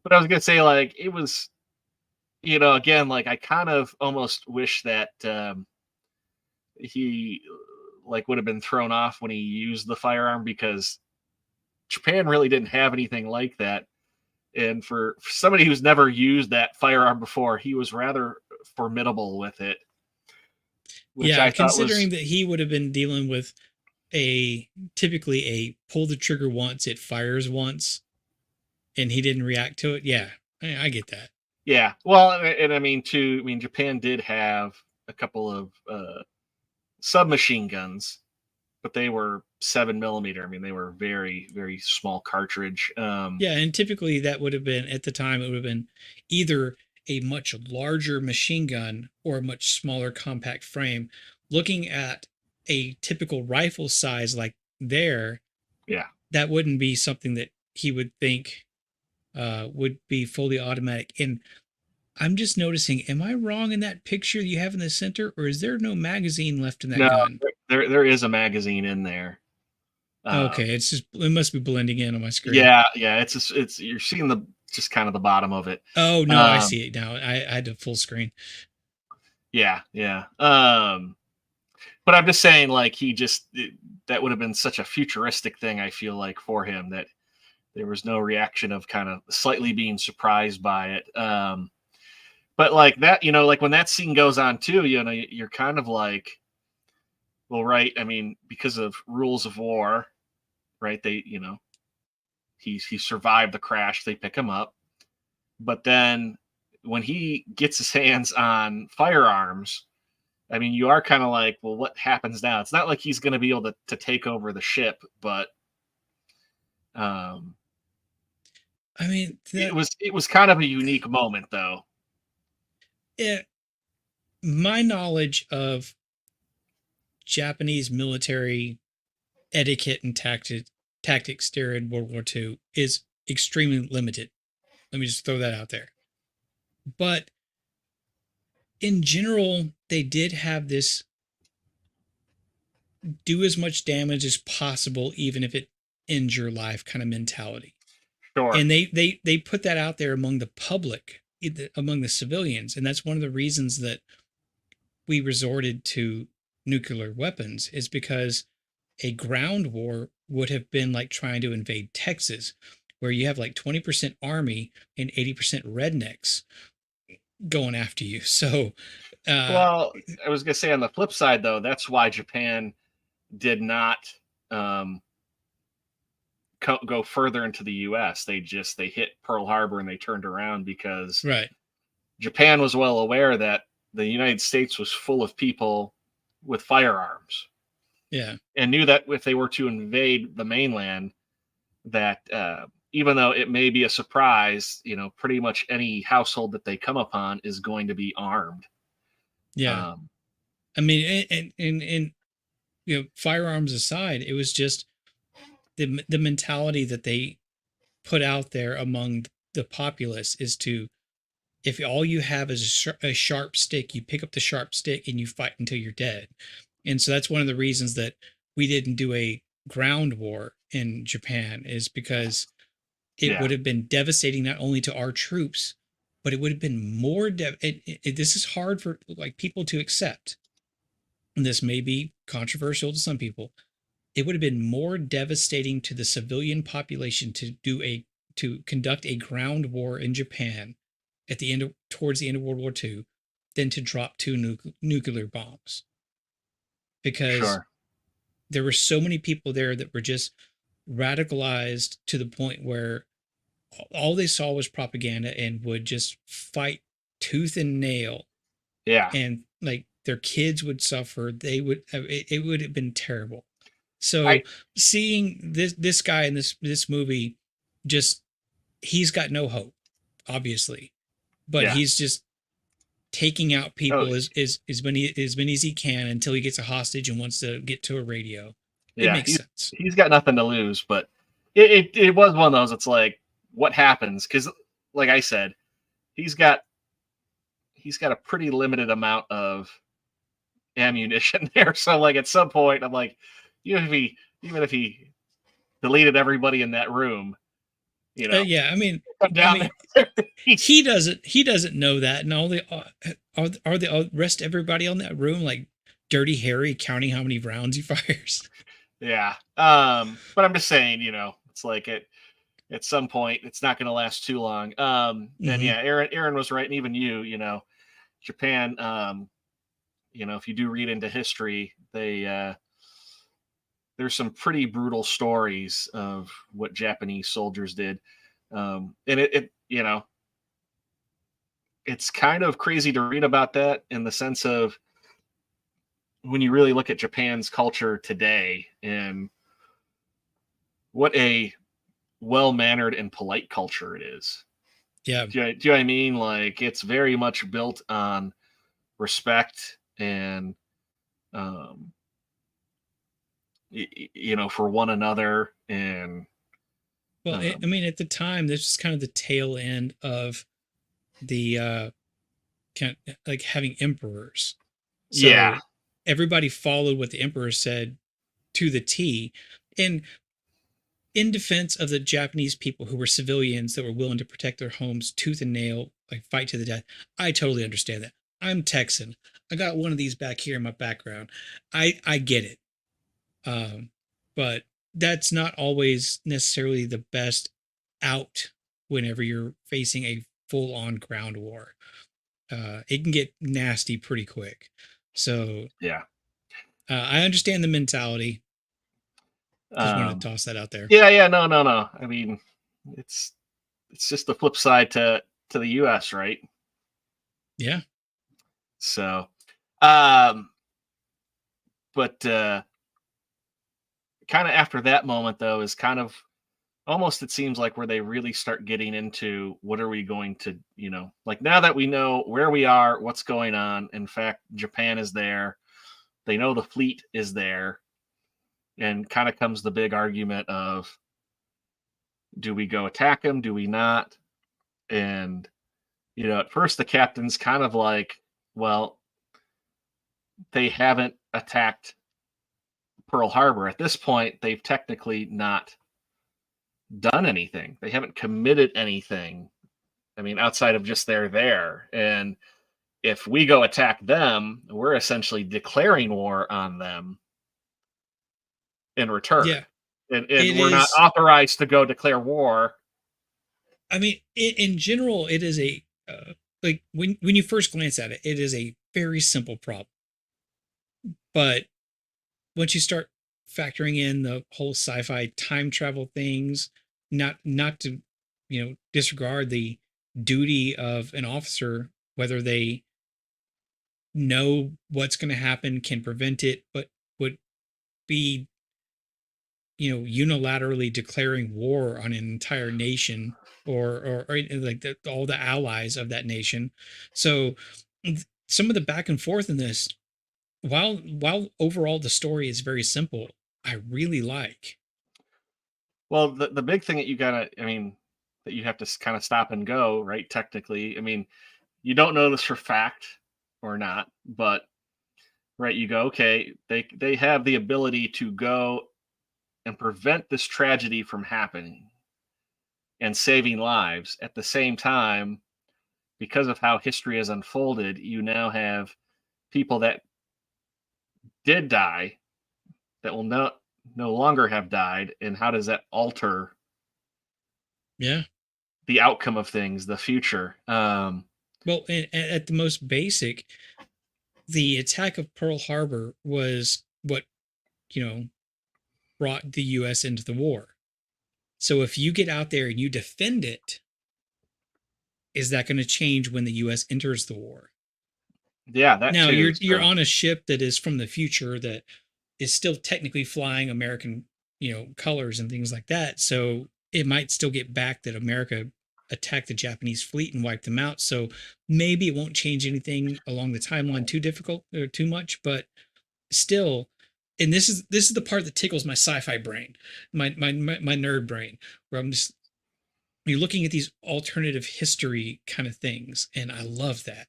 But I was gonna say, like, it was, again, like I kind of almost wish that he like would have been thrown off when he used the firearm, because Japan really didn't have anything like that. And for somebody who's never used that firearm before, he was rather formidable with it. Which I considering that he would have been dealing with typically a pull the trigger once, it fires once, and he didn't react to it. Yeah, I get that. Yeah, well, and I mean, Japan did have a couple of submachine guns, but they were 7mm. I mean, they were very, very small cartridge. Yeah, and typically that would have been, at the time, it would have been either a much larger machine gun or a much smaller compact frame. Looking at a typical rifle size like there, yeah, that wouldn't be something that he would think would be fully automatic. And I'm just noticing, am I wrong in that picture you have in the center, or is there no magazine left in that gun? There is a magazine in there. Okay, it must be blending in on my screen. Yeah, it's you're seeing just kind of the bottom of it. Oh no, I see it now. I had a full screen. Yeah. But I'm just saying, like, that would have been such a futuristic thing, I feel like, for him, that there was no reaction of kind of slightly being surprised by it. But like that, like when that scene goes on too, you're kind of like, well, right. I mean, because of rules of war, right? They, he survived the crash. They pick him up. But then when he gets his hands on firearms, I mean, you are kind of like, well, what happens now? It's not like he's going to be able to take over the ship, but I mean, it was kind of a unique moment, though. Yeah, my knowledge of Japanese military etiquette and tactics during World War II is extremely limited. Let me just throw that out there. But in general, they did have this do as much damage as possible, even if it ends your life kind of mentality. Sure. And they put that out there among the public, among the civilians. And that's one of the reasons that we resorted to nuclear weapons, is because a ground war would have been like trying to invade Texas, where you have like 20% army and 80% rednecks going after you. So, well, I was going to say, on the flip side, though, that's why Japan did not go further into the U.S. They hit Pearl Harbor and they turned around, because Japan was well aware that the United States was full of people with firearms. Yeah. And knew that if they were to invade the mainland, that even though it may be a surprise, pretty much any household that they come upon is going to be armed. Yeah. I mean, and firearms aside, it was just the mentality that they put out there among the populace is to, if all you have is a sharp stick, you pick up the sharp stick and you fight until you're dead. And so that's one of the reasons that we didn't do a ground war in Japan, is because it would have been devastating not only to our troops, but it would have been more. This is hard for like people to accept. And this may be controversial to some people. It would have been more devastating to the civilian population to conduct a ground war in Japan towards the end of World War II than to drop 2 nuclear bombs. Because there were so many people there that were just radicalized to the point where all they saw was propaganda and would just fight tooth and nail. Yeah. And like their kids would suffer. It would have been terrible. So seeing this guy in this movie, just, he's got no hope, obviously, but he's just taking out people as many as he can until he gets a hostage and wants to get to a radio. It makes sense. He's got nothing to lose, but it was one of those. It's like, what happens? Because, like I said, he's got a pretty limited amount of ammunition there. So, like, at some point, I'm like, even if he deleted everybody in that room, I mean, he doesn't know that, and all the rest everybody on that room, like Dirty Harry counting how many rounds he fires. Yeah. But I'm just saying, it's like at some point it's not going to last too long. And yeah, Aaron was right, and even Japan. If you do read into history, there's some pretty brutal stories of what Japanese soldiers did, and it's kind of crazy to read about that in the sense of when you really look at Japan's culture today and what a well-mannered and polite culture it is. Yeah. Do you know what I mean? Like, it's very much built on respect and, for one another. And, well, I mean, at the time, this is kind of the tail end of the kind of like having emperors. So yeah. everybody followed what the emperor said to the T. And in defense of the Japanese people who were civilians that were willing to protect their homes tooth and nail, like fight to the death, I totally understand that. I'm Texan. I got one of these back here in my background. I get it. But that's not always necessarily the best out whenever you're facing a full-on ground war. It can get nasty pretty quick. So yeah, I understand the mentality. Just wanted to toss that out there. Yeah, no. I mean, it's just the flip side to the U.S., right? Yeah. So, but kind of after that moment, though, is kind of almost, it seems like, where they really start getting into what are we going to, like, now that we know where we are, what's going on. In fact, Japan is there. They know the fleet is there. And kind of comes the big argument of, do we go attack them? Do we not? And, at first the captain's kind of like, well, they haven't attacked Pearl Harbor. At this point, they've technically not done anything. They haven't committed anything. I mean, outside of just they're there. And if we go attack them, we're essentially declaring war on them in return. Yeah. And we're not authorized to go declare war. I mean, in general, it is a like when you first glance at it, it is a very simple problem. But once you start factoring in the whole sci-fi time travel things, not to disregard the duty of an officer, whether they know what's going to happen, can prevent it, but would be unilaterally declaring war on an entire nation or like all the allies of that nation. So some of the back and forth in this, while overall the story is very simple, I really like. Well, the big thing that that you have to kind of stop and go, right? Technically, I mean, you don't know this for fact or not, but right, you go, okay, they have the ability to go and prevent this tragedy from happening and saving lives. At the same time, because of how history has unfolded, you now have people that did die that will no longer have died. And how does that alter the outcome of things, the future? Well, and at the most basic, the attack of Pearl Harbor was what brought the U.S. into the war. So if you get out there and you defend it, is that going to change when the U.S. enters the war? Yeah, that now too, you're on a ship that is from the future that is still technically flying American, colors and things like that. So it might still get back that America attacked the Japanese fleet and wiped them out. So maybe it won't change anything along the timeline too difficult or too much, but still. And this is the part that tickles my sci-fi brain, my nerd brain, where you're looking at these alternative history kind of things, and I love that.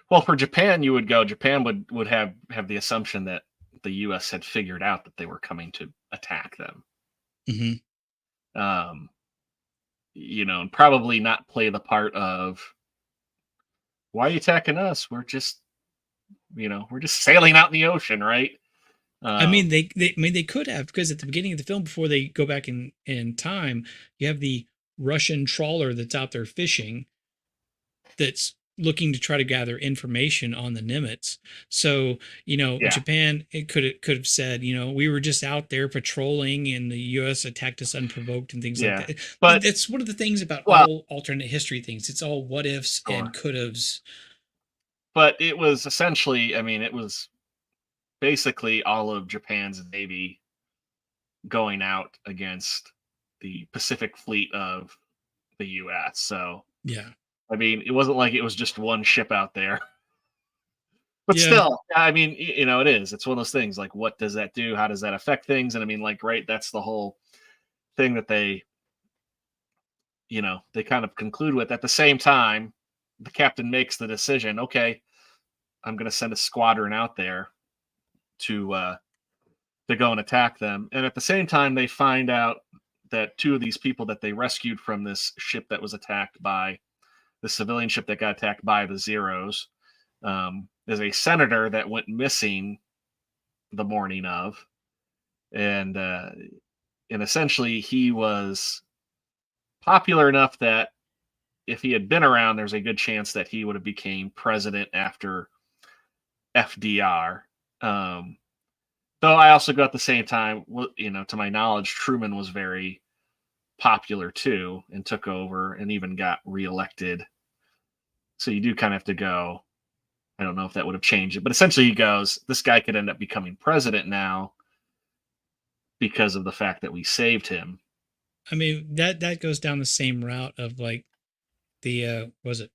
Well, for Japan, Japan would have the assumption that the U.S. had figured out that they were coming to attack them. Mm-hmm. And probably not play the part of, why are you attacking us? We're just we're just sailing out in the ocean, right? I mean, they could have, because at the beginning of the film, before they go back in time, you have the Russian trawler that's out there fishing, that's looking to try to gather information on the Nimitz. So, Japan, it could have said, we were just out there patrolling and the U.S. attacked us unprovoked and things like that. But that's one of the things about all alternate history things. It's all what ifs and could haves. But it was essentially, it was basically all of Japan's Navy going out against the Pacific Fleet of the U.S. So, yeah. It wasn't like it was just one ship out there. But still, it is. It's one of those things, like, what does that do? How does that affect things? And right, that's the whole thing that they kind of conclude with. At the same time, the captain makes the decision, okay, I'm going to send a squadron out there to go and attack them. And at the same time, they find out that two of these people that they rescued from this ship that was attacked by the civilian ship that got attacked by the Zeros, is a senator that went missing the morning of, and essentially he was popular enough that if he had been around, there's a good chance that he would have became president after FDR. Though I also got at the same time, to my knowledge, Truman was very popular too and took over and even got reelected. So you do kind of have to go, I don't know if that would have changed it, but essentially he goes, this guy could end up becoming president now because of the fact that we saved him. That goes down the same route of like the was it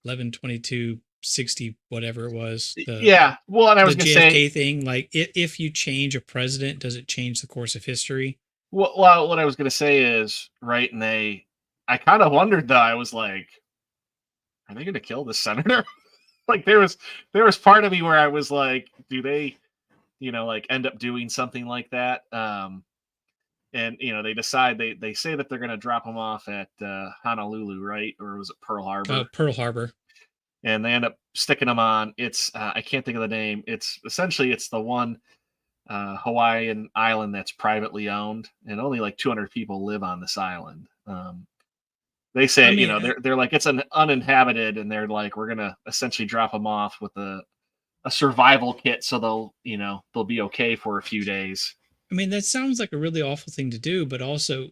11/22/60, whatever it was. Well, and I was going to say thing, like if you change a president, does it change the course of history? Well, what I was going to say is, right, and I kind of wondered though. I was like, are they going to kill the senator? Like there was part of me where I was like, do they, end up doing something like that? And they decide they say that they're going to drop him off at Honolulu, right? Or was it Pearl Harbor? Pearl Harbor. And they end up sticking him on. It's I can't think of the name. It's the one Hawaiian island that's privately owned, and only like 200 people live on this island. They say, they're like, it's an uninhabited, and they're like, we're gonna essentially drop them off with a survival kit, so they'll be okay for a few days. That sounds like a really awful thing to do, but also,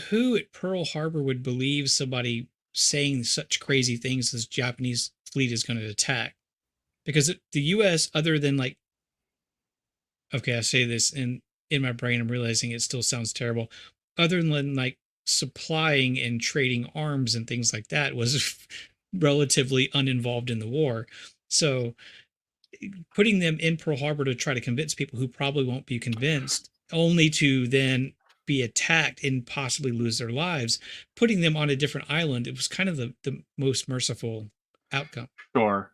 who at Pearl Harbor would believe somebody saying such crazy things as Japanese fleet is going to attack? Because the U.S., other than like, okay, I say this in my brain, I'm realizing it still sounds terrible. Other than like supplying and trading arms and things like that, was relatively uninvolved in the war. So putting them in Pearl Harbor to try to convince people who probably won't be convinced, only to then be attacked and possibly lose their lives, putting them on a different island, it was kind of the most merciful outcome. Sure.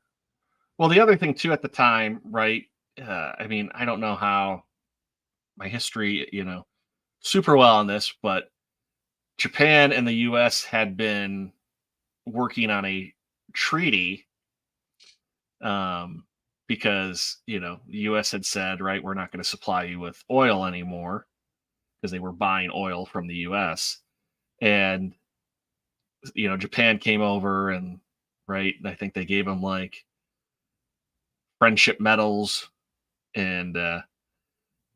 Well, the other thing too at the time, right? I don't know how my history, super well on this, but Japan and the U.S. had been working on a treaty, because the U.S. had said, right, we're not going to supply you with oil anymore, because they were buying oil from the U.S. And Japan came over, and right, I think they gave them like friendship medals, and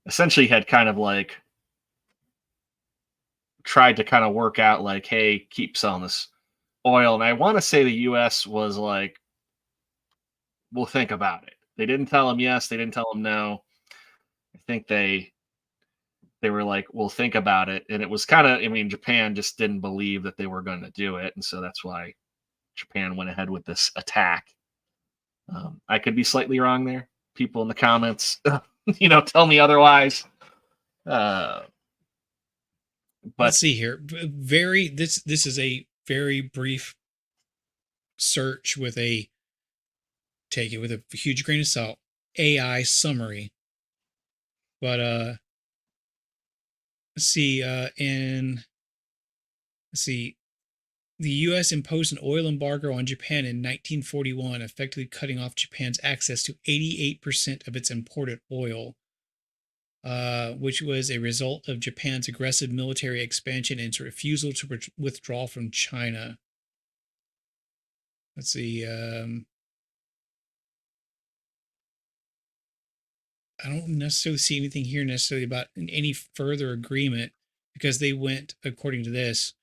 essentially had kind of like tried to kind of work out like, hey, keep selling this oil. And I want to say the U.S. was like, we'll think about it. They didn't tell them yes, they didn't tell them no. I think they were like, we'll think about it. And it was kind of, Japan just didn't believe that they were going to do it. And so that's why Japan went ahead with this attack. I could be slightly wrong there. People in the comments, tell me otherwise. But let's see here. This is a very brief search with take it with a huge grain of salt, AI summary. But let's see, The U.S. imposed an oil embargo on Japan in 1941, effectively cutting off Japan's access to 88% of its imported oil, which was a result of Japan's aggressive military expansion and its refusal to withdraw from China. Let's see. I don't necessarily see anything here necessarily about any further agreement, because they went, according to this,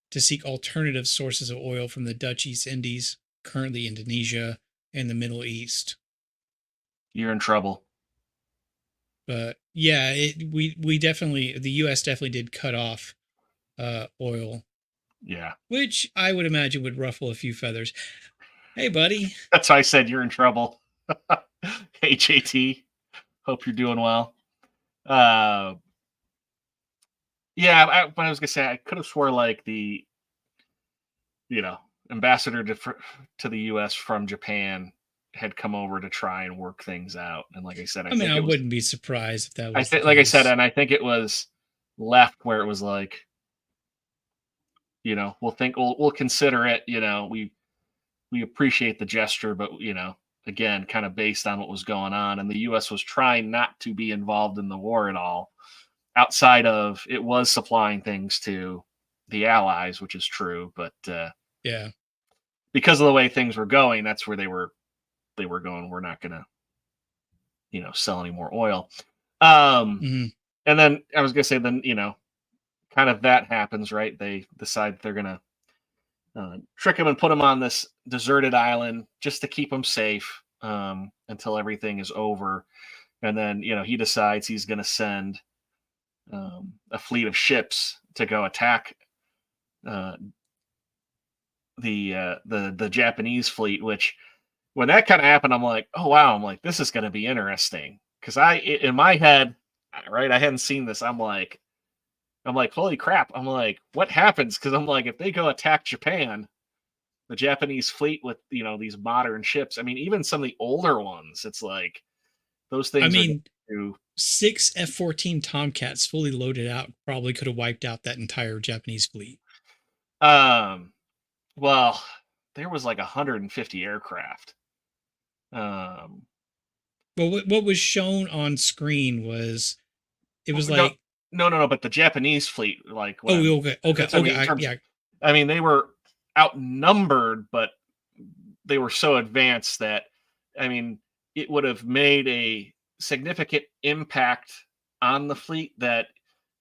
to seek alternative sources of oil from the Dutch East Indies, currently Indonesia, and the Middle East. You're in trouble. But yeah, we definitely, the U.S. definitely did cut off oil. Yeah. Which I would imagine would ruffle a few feathers. Hey, buddy. That's why I said you're in trouble. Hey, JT. Hope you're doing well. Yeah, but I was gonna say I could have swore like the, ambassador to the U.S. from Japan had come over to try and work things out, and like I said, I mean, I wouldn't be surprised if that was. Like I said, and I think it was left where it was like, we'll consider it. We appreciate the gesture, but again, kind of based on what was going on, and the U.S. was trying not to be involved in the war at all. Outside of it was supplying things to the Allies, which is true, but yeah, because of the way things were going, that's where they were going. We're not gonna, sell any more oil. And then I was gonna say, then kind of that happens, right? They decide they're gonna trick him and put him on this deserted island just to keep him safe until everything is over, and then he decides he's gonna send a fleet of ships to go attack the Japanese fleet. Which, when that kind of happened, I'm like, oh wow, I'm like, this is going to be interesting, because in my head, right, I hadn't seen this. I'm like, holy crap! I'm like, what happens? Because I'm like, if they go attack Japan, the Japanese fleet with these modern ships. I mean, even some of the older ones, it's like those things. I mean, 6 F-14 Tomcats fully loaded out probably could have wiped out that entire Japanese fleet. Well, there was like 150 aircraft. Well, what was shown on screen was like no, but the Japanese fleet, like, okay. I mean, they were outnumbered, but they were so advanced that, I mean, it would have made a significant impact on the fleet that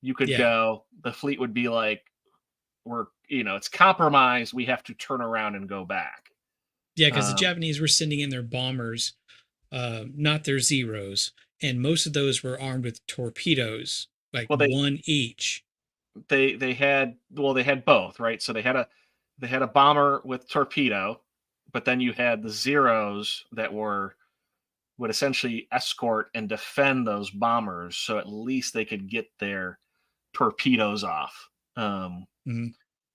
you could go, the fleet would be like, it's compromised, we have to turn around and go back. Yeah, because the Japanese were sending in their bombers, not their Zeros, and most of those were armed with torpedoes, one each. They had both, right? So they had a bomber with torpedo, but then you had the Zeros that would essentially escort and defend those bombers, so at least they could get their torpedoes off.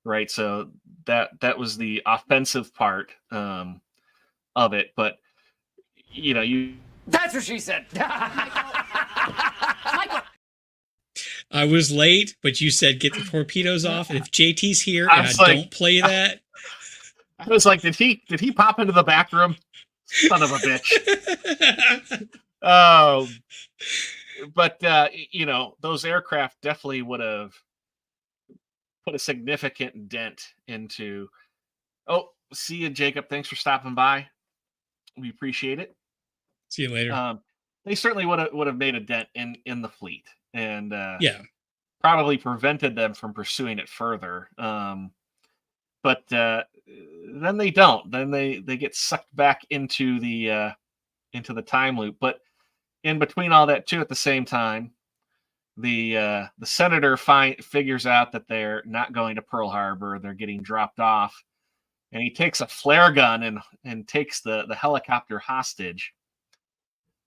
Right, so that was the offensive part of it, but That's what she said. I was late, but you said get the torpedoes off, and if JT's here and I don't play that, I was like, did he pop into the back room? Son of a bitch. But those aircraft definitely would have put a significant dent into. Oh, see you, Jacob. Thanks for stopping by. We appreciate it. See you later. They certainly would have made a dent in the fleet, and probably prevented them from pursuing it further. But then they don't. Then they get sucked back into the time loop. But in between all that too, at the same time, the senator figures out that they're not going to Pearl Harbor. They're getting dropped off, and he takes a flare gun and takes the helicopter hostage.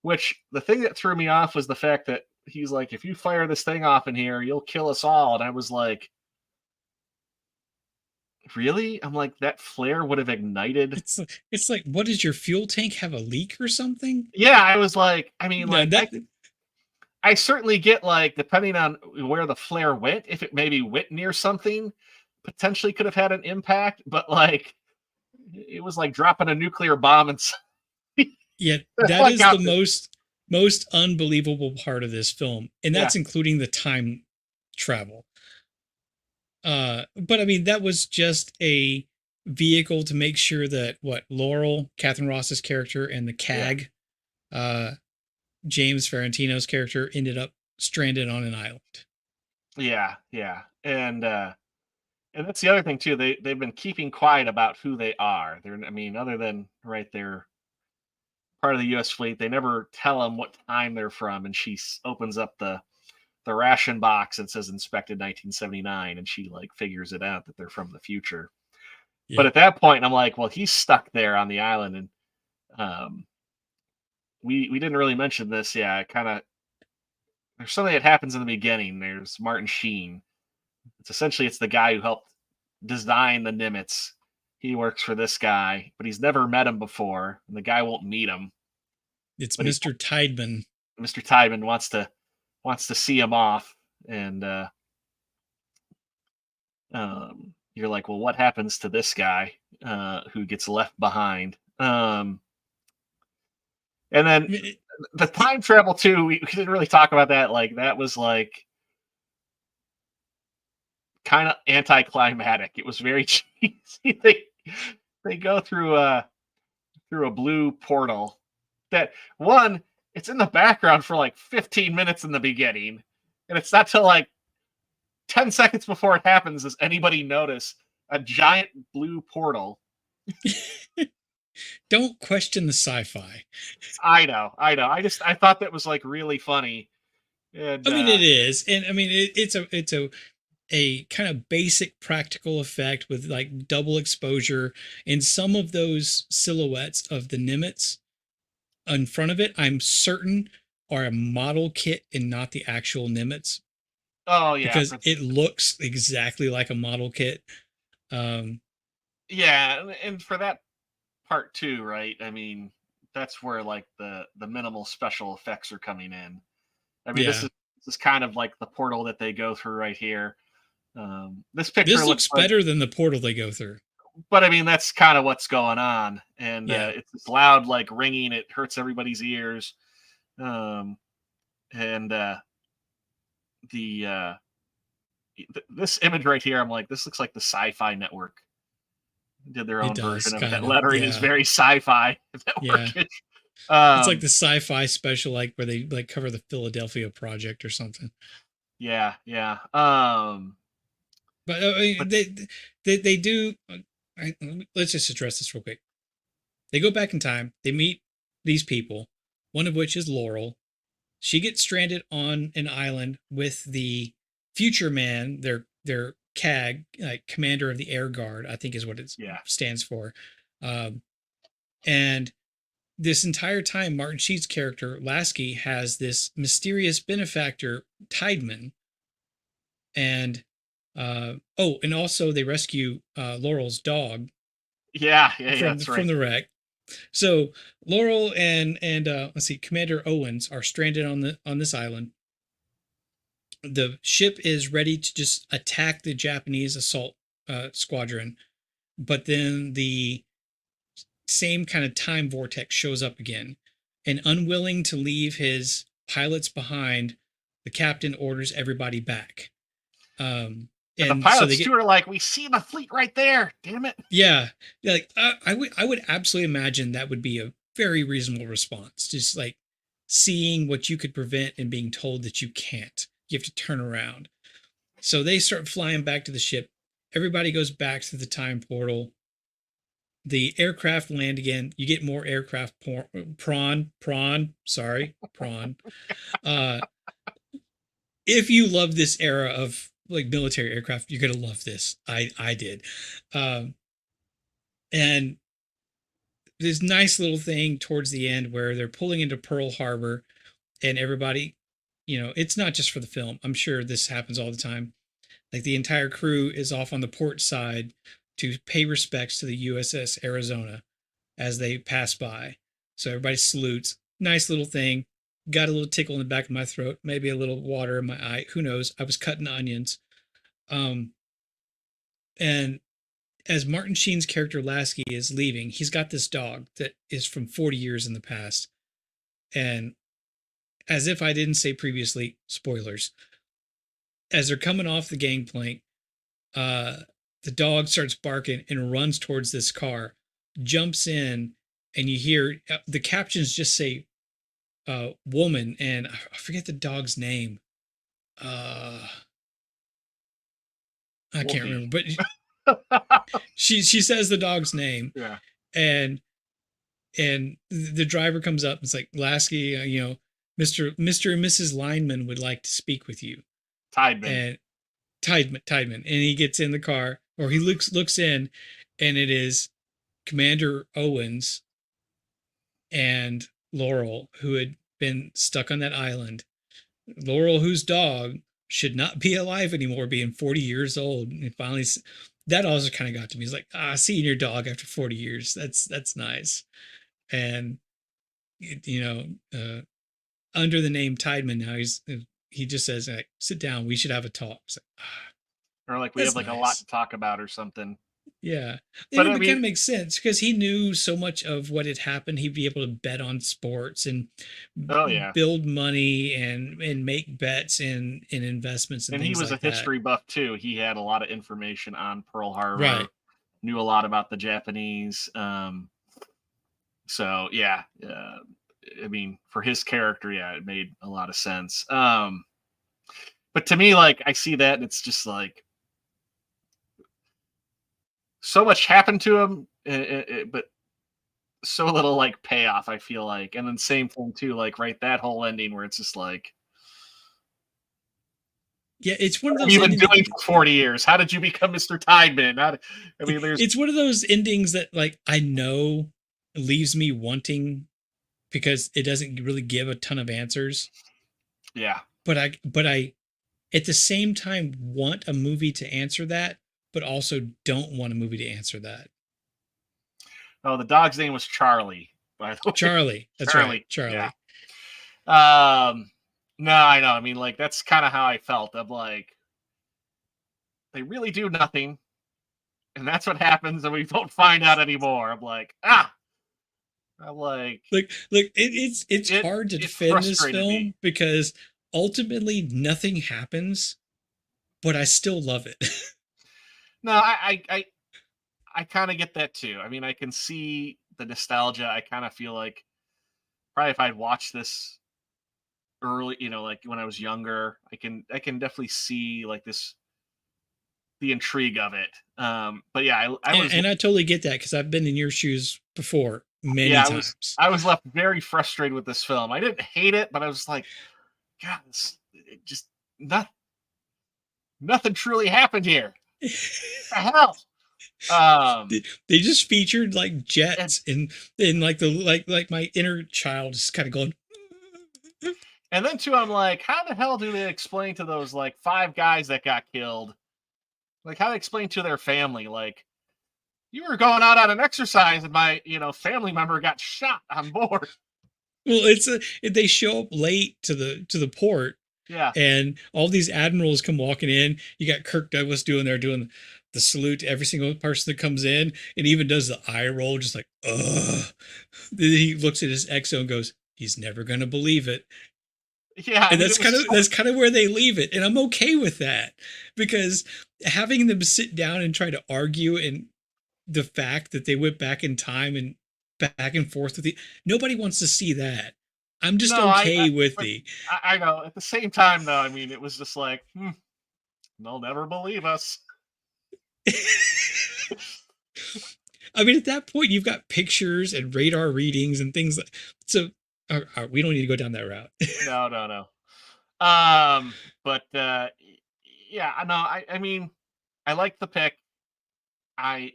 Which, the thing that threw me off was the fact that he's like, if you fire this thing off in here, you'll kill us all. And I was like, really? I'm like, that flare would have ignited. It's like, what, does your fuel tank have a leak or something? Yeah, I was like, I mean, no, like, I certainly get, like, depending on where the flare went, if it maybe went near something, potentially could have had an impact, but like it was like dropping a nuclear bomb and Yeah, that is the most unbelievable part of this film, and that's including the time travel. But I mean, that was just a vehicle to make sure that Laurel, Catherine Ross's character, and the CAG, James Ferrantino's character, ended up stranded on an island. Yeah, and that's the other thing too. They've been keeping quiet about who they are. Other than they're part of the U.S. fleet. They never tell them what time they're from, and she opens up the ration box and says inspected 1979, and she like figures it out that they're from the future. Yeah. But at that point, I'm like, well, he's stuck there on the island, and we didn't really mention this. Yeah, there's something that happens in the beginning. There's Martin Sheen. It's the guy who helped design the Nimitz. He works for this guy, but he's never met him before, and the guy won't meet him. It's Mr. Tideman. Mr. Tideman wants to see him off, and you're like, well, what happens to this guy who gets left behind? And then the time travel too. We didn't really talk about that. Like that was like kind of anticlimactic. It was very cheesy. They go through a blue portal. That one, it's in the background for like 15 minutes in the beginning, and it's not till like 10 seconds before it happens does anybody notice a giant blue portal. Don't question the sci-fi. I know. I thought that was like really funny. And, it is, and it's a kind of basic practical effect with like double exposure, and some of those silhouettes of the Nimitz in front of it, I'm certain are a model kit and not the actual Nimitz. Oh yeah, because it looks exactly like a model kit. Yeah, and for that part too, right? I mean, that's where like the minimal special effects are coming in. I mean, this is kind of like the portal that they go through right here. This looks better than the portal they go through. But I mean, that's kind of what's going on, and it's this loud like ringing. It hurts everybody's ears, this image right here, I'm like, this looks like the Sci-Fi Network did their own version of that. Lettering is very sci-fi. It's like the Sci-Fi special, like where they like cover the Philadelphia Project or something. Yeah. But they do. Let's just address this real quick. They go back in time. They meet these people, one of which is Laurel. She gets stranded on an island with the future man, their CAG, like commander of the Air Guard, I think is what it stands for. And this entire time, Martin Sheen's character, Lasky, has this mysterious benefactor, Tideman. And and also they rescue Laurel's dog. From the wreck. So Laurel and Commander Owens are stranded on this island. The ship is ready to just attack the Japanese assault squadron, but then the same kind of time vortex shows up again, and unwilling to leave his pilots behind, the captain orders everybody back. And the pilots too are like, we see the fleet right there. Damn it. Yeah. Like I would absolutely imagine that would be a very reasonable response. Just like seeing what you could prevent and being told that you can't. You have to turn around. So they start flying back to the ship. Everybody goes back to the time portal. The aircraft land again. You get more aircraft prawn. If you love this era of like military aircraft, you're gonna love this. I did. And this nice little thing towards the end where they're pulling into Pearl Harbor, and everybody, it's not just for the film. I'm sure this happens all the time. Like the entire crew is off on the port side to pay respects to the USS Arizona as they pass by. So everybody salutes. Nice little thing. Got a little tickle in the back of my throat, maybe a little water in my eye. Who knows? I was cutting onions. And And as Martin Sheen's character Lasky is leaving, he's got this dog that is from 40 years in the past. And as if I didn't say previously, spoilers, as they're coming off the gangplank, the dog starts barking and runs towards this car, jumps in, and you hear the captions just say woman, and I forget the dog's name. I can't remember, but she says the dog's name. Yeah. And the driver comes up and it's like, Lasky, Mr. and Mrs. Lineman would like to speak with you. Tideman. And he gets in the car, or he looks in, and it is Commander Owens and Laurel, who had been stuck on that island. Laurel, whose dog should not be alive anymore, being 40 years old. And finally, that also kind of got to me. He's like, seeing your dog after 40 years, that's nice. And under the name Tideman now, he just says, like, sit down, we should have a talk. It's like, or like we have like nice. A lot to talk about or something. Yeah. But it kind of makes sense because he knew so much of what had happened. He'd be able to bet on sports and build money and make bets and investments. And he was like a history buff too. He had a lot of information on Pearl Harbor, right. Knew a lot about the Japanese. So yeah, I mean, for his character, yeah, it made a lot of sense. But to me, like, I see that and it's just like, so much happened to him, but so little like payoff, I feel like. And then same thing too, like that whole ending where it's just like, yeah, it's one of those. What have you been doing for 40 years? How did you become Mr. Tideman? It's one of those endings that, like, I know leaves me wanting because it doesn't really give a ton of answers. Yeah, but I at the same time want a movie to answer that, but also don't want a movie to answer that. Oh, the dog's name was Charlie, by the way. Charlie. That's right. Charlie. Yeah. No, I know. I mean, like, that's kind of how I felt. I'm like, they really do nothing. And that's what happens, and we don't find out anymore. I'm like, it's hard to defend this film because ultimately nothing happens, but I still love it. No, I kind of get that too. I mean, I can see the nostalgia. I kind of feel like probably if I'd watched this early, like when I was younger, I can definitely see like the intrigue of it. But yeah, I totally get that because I've been in your shoes before many times. I was left very frustrated with this film. I didn't hate it, but I was like, God, it just nothing truly happened here. What the hell? They just featured like jets and like like my inner child is kind of going. And then too, I'm like, how the hell do they explain to those like 5 guys that got killed? Like, how do they explain to their family? Like, you were going out on an exercise and my family member got shot on board. Well, they show up late to the port. Yeah. And all these admirals come walking in. You got Kirk Douglas doing the salute to every single person that comes in, and even does the eye roll, just like, ugh. Then he looks at his XO and goes, he's never gonna believe it. Yeah. And that's kind of where they leave it. And I'm okay with that because having them sit down and try to argue and the fact that they went back in time and back and forth with nobody wants to see that. I'm just okay with the. I know. At the same time, though, I mean, it was just like, they'll never believe us. I mean, at that point, you've got pictures and radar readings and things like. So, we don't need to go down that route. No. But yeah, no. I mean, I like the pick. Like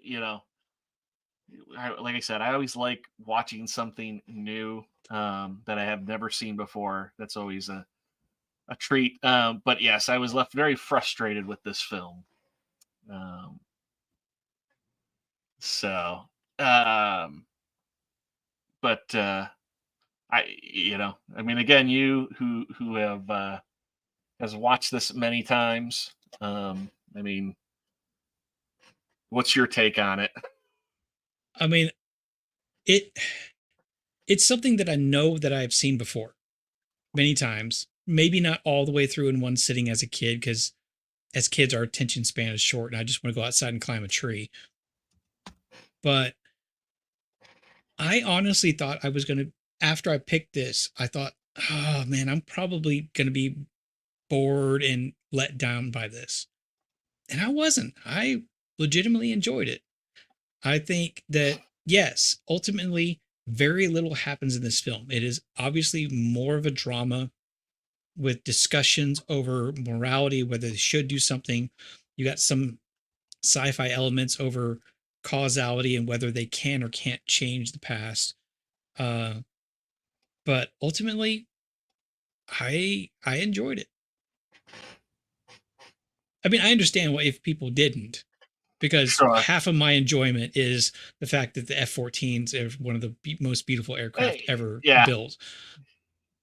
I said, I always like watching something new that I have never seen before. That's always a treat. But yes, I was left very frustrated with this film. I mean, again, you who have has watched this many times. I mean, What's your take on it? I mean, it's something that I know that I've seen before many times. Maybe not all the way through in one sitting as a kid, because as kids, our attention span is short and I just want to go outside and climb a tree. But I honestly thought I was going to, after I picked this, I thought, oh man, I'm probably going to be bored and let down by this. And I wasn't. I legitimately enjoyed it. I think that, yes, ultimately, very little happens in this film. It is obviously more of a drama with discussions over morality, whether they should do something. You got some sci-fi elements over causality and whether they can or can't change the past. But ultimately, I enjoyed it. I mean, I understand what if people didn't, because half of my enjoyment is the fact that the F-14s are one of the most beautiful aircraft ever built.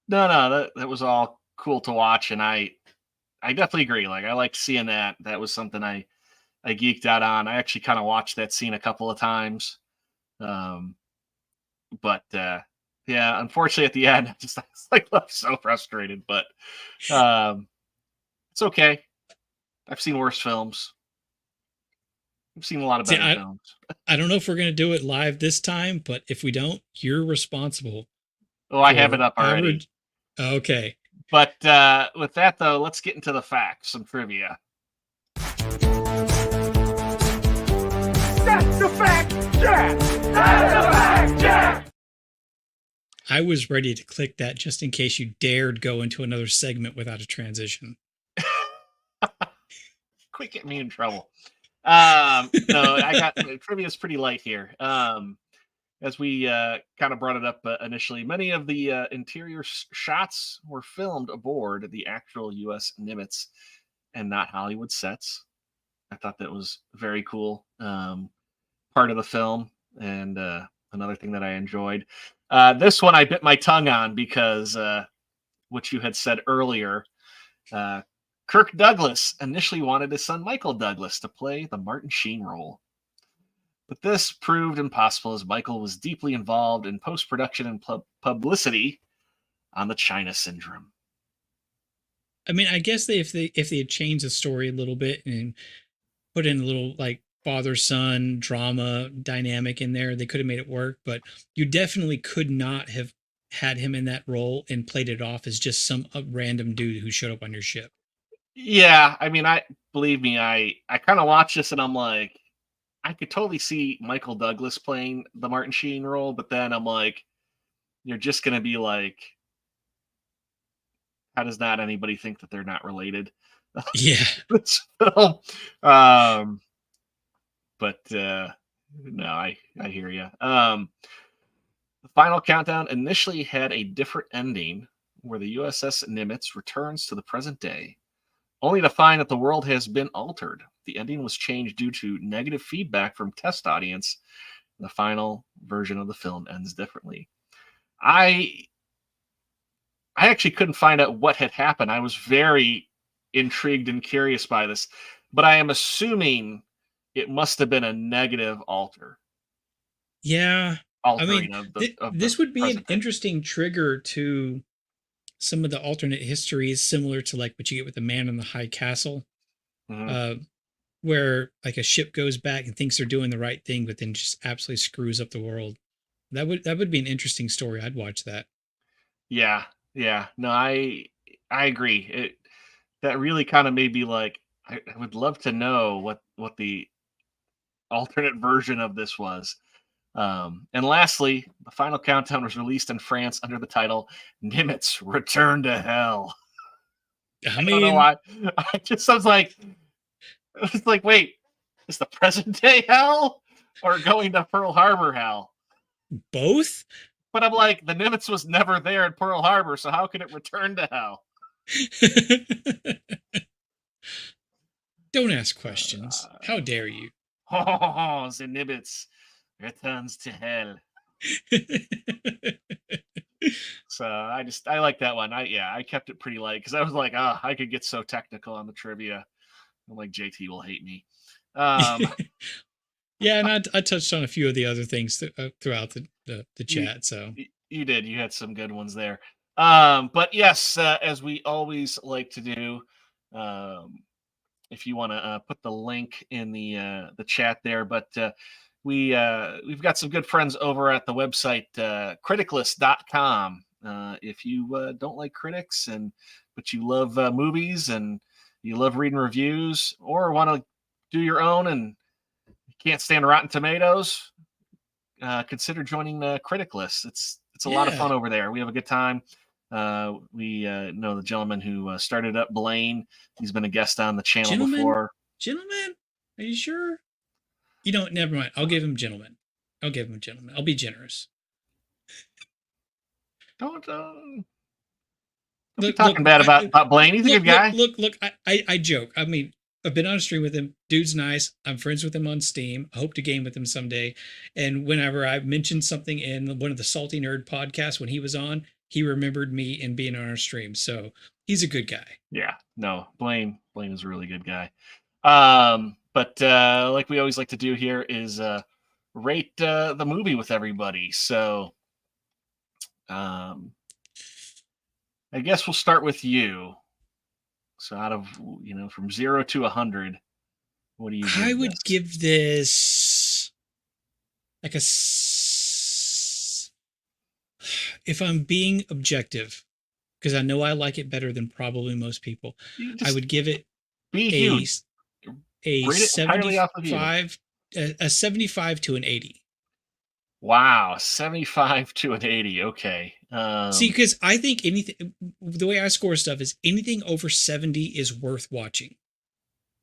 No, that was all cool to watch, and I definitely agree. Like, I liked seeing that. That was something I geeked out on. I actually kind of watched that scene a couple of times. But yeah, unfortunately at the end, I was like left so frustrated, but it's okay. I've seen worse films. I've seen a lot of better films. I don't know if we're going to do it live this time, but if we don't, you're responsible. Oh, I have it up already. Okay. But with that, though, let's get into the facts and trivia. That's the fact, Jack! That's the fact, Jack! I was ready to click that just in case you dared go into another segment without a transition. Quick, get me in trouble. No, I got trivia is pretty light here. As we kind of brought it up initially, many of the interior shots were filmed aboard the actual US Nimitz and not Hollywood sets. I thought that was very cool part of the film, and another thing that I enjoyed. This one I bit my tongue on because what you had said earlier, Kirk Douglas initially wanted his son Michael Douglas to play the Martin Sheen role. But this proved impossible as Michael was deeply involved in post-production and publicity on the China Syndrome. I mean, I guess if they had changed the story a little bit and put in a little like father-son drama dynamic in there, they could have made it work. But you definitely could not have had him in that role and played it off as just some random dude who showed up on your ship. Yeah, I mean, believe me, I kind of watched this and I'm like, I could totally see Michael Douglas playing the Martin Sheen role, but then I'm like, you're just going to be like, how does not anybody think that they're not related? Yeah. So, but no, I hear you. The final countdown initially had a different ending where the USS Nimitz returns to the present day, only to find that the world has been altered. The ending was changed due to negative feedback from test audience. The final version of the film ends differently. I actually couldn't find out what had happened. I was very intrigued and curious by this, but I am assuming it must have been a negative alter. Yeah. I mean, this would be an day. Interesting trigger to some of the alternate histories, similar to like what you get with the Man in the High Castle, where like a ship goes back and thinks they're doing the right thing, but then just absolutely screws up the world. That would be an interesting story. I'd watch that. Yeah. No, I agree. That really kind of made me like, I would love to know what the alternate version of this was. And lastly, the final countdown was released in France under the title Nimitz Return to Hell. I don't know why. I was like, wait, is the present day hell or going to Pearl Harbor hell? Both? But I'm like, the Nimitz was never there at Pearl Harbor, so how can it return to hell? Don't ask questions. How dare you? Oh, the Nimitz returns to hell. So I like that one. I kept it pretty light because I was like, I could get so technical on the trivia. I'm like, JT will hate me. Yeah, and I touched on a few of the other things throughout the chat. So you did. You had some good ones there. But yes, as we always like to do, if you want to put the link in the chat there, but we've got some good friends over at the website criticless.com. If you don't like critics but you love movies and you love reading reviews or want to do your own and you can't stand Rotten Tomatoes, consider joining Criticless. It's a lot of fun over there. We have a good time. We know the gentleman who started up, Blaine. He's been a guest on the channel before. Gentlemen, are you sure? You know, never mind. I'll give him gentlemen. I'll be generous. Don't be talking bad about Blaine. He's a good guy. Look, I joke. I mean, I've been on a stream with him. Dude's nice. I'm friends with him on Steam. I hope to game with him someday. And whenever I mentioned something in one of the Salty Nerd podcasts when he was on, he remembered me and being on our stream. So he's a good guy. Yeah, no, Blaine is a really good guy. But like we always like to do here is rate the movie with everybody. So I guess we'll start with you. So out of, from 0 to 100, what do you give I would this? give this like if I'm being objective, because I know I like it better than probably most people, I would give it a 75 to an 80. Wow, 75 to an 80. Okay. See, because I think the way I score stuff is anything over 70 is worth watching.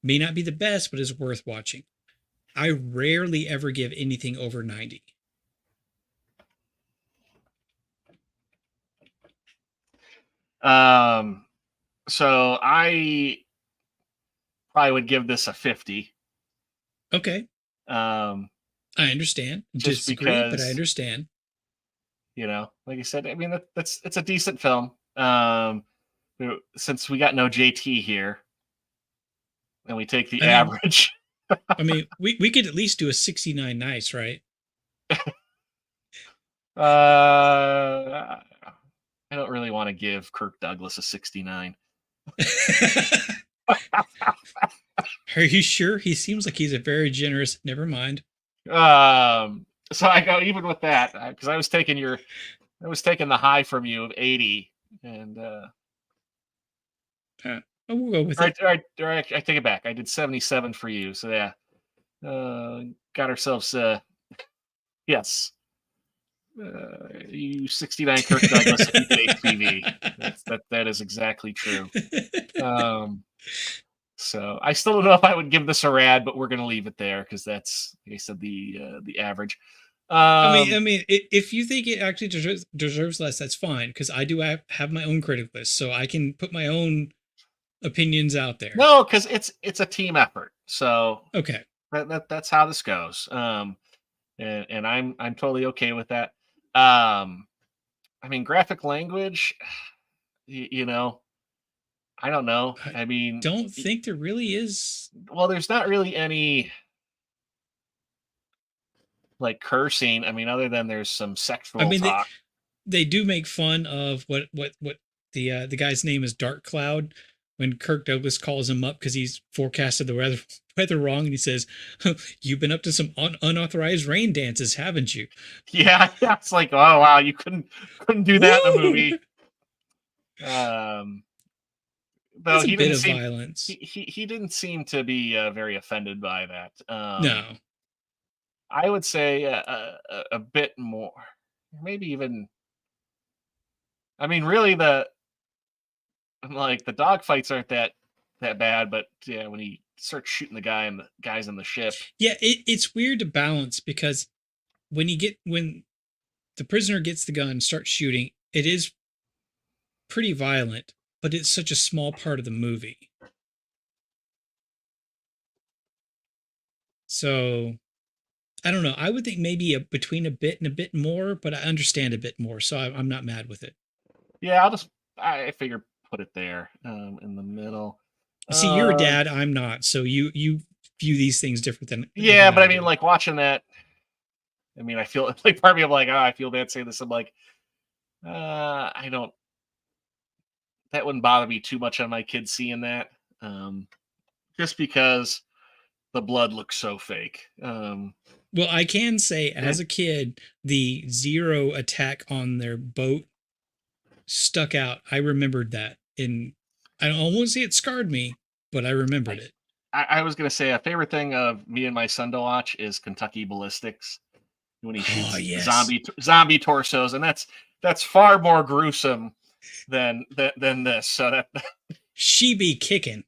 May not be the best, but is worth watching. I rarely ever give anything over 90. So I probably would give this a 50. Okay. I understand. Just Disagree, because, but I understand. Like I said, I mean, it's a decent film. Since we got no JT here, and we take the average. I mean, we could at least do a 69 nice, right? I don't really want to give Kirk Douglas a 69. Are you sure? He seems like he's a very generous. Never mind. So I go even with that because I was taking the high from you of 80, and we'll go with it. All right, I take it back. I did 77 for you, so yeah, got ourselves yes, you 69 Kirk Douglas HPV. That is exactly true. So I still don't know if I would give this a rad, but we're going to leave it there because that's, like I said, the average. I mean, if you think it actually deserves less, that's fine because I do have my own critic list, so I can put my own opinions out there. No, because it's a team effort. So okay, that's how this goes. And I'm totally okay with that. I mean, graphic language, I don't know. I mean, don't think there really is. Well, there's not really any like cursing. I mean, other than there's some sexual talk. They do make fun of what the guy's name is, Dark Cloud, when Kirk Douglas calls him up because he's forecasted the weather wrong, and he says, "You've been up to some unauthorized rain dances, haven't you?" Yeah, it's like, oh wow, you couldn't do that in a movie. Though he didn't seem, violence. He didn't seem to be very offended by that. No, I would say a bit more, maybe even. I mean, really, the dog fights aren't that bad, but yeah, when he starts shooting the guys in the ship, yeah, it's weird to balance because when the prisoner gets the gun and starts shooting, it is pretty violent. But it's such a small part of the movie. So, I don't know. I would think maybe between a bit and a bit more, but I understand a bit more, so I'm not mad with it. Yeah, I figure put it there in the middle. See, you're a dad. I'm not. So you view these things different than Yeah, but I do. mean, like watching that. I mean, I feel like part of me, I'm like, oh, I feel bad saying this. I'm like, I don't. That wouldn't bother me too much on my kids seeing that, just because the blood looks so fake. Well, I can say, as a kid, the Zero attack on their boat stuck out. I remembered that, and I don't want to say it scarred me, but I remembered it. I was gonna say a favorite thing of me and my son to watch is Kentucky Ballistics when he shoots zombie torsos, and that's far more gruesome than this. So that she be kicking.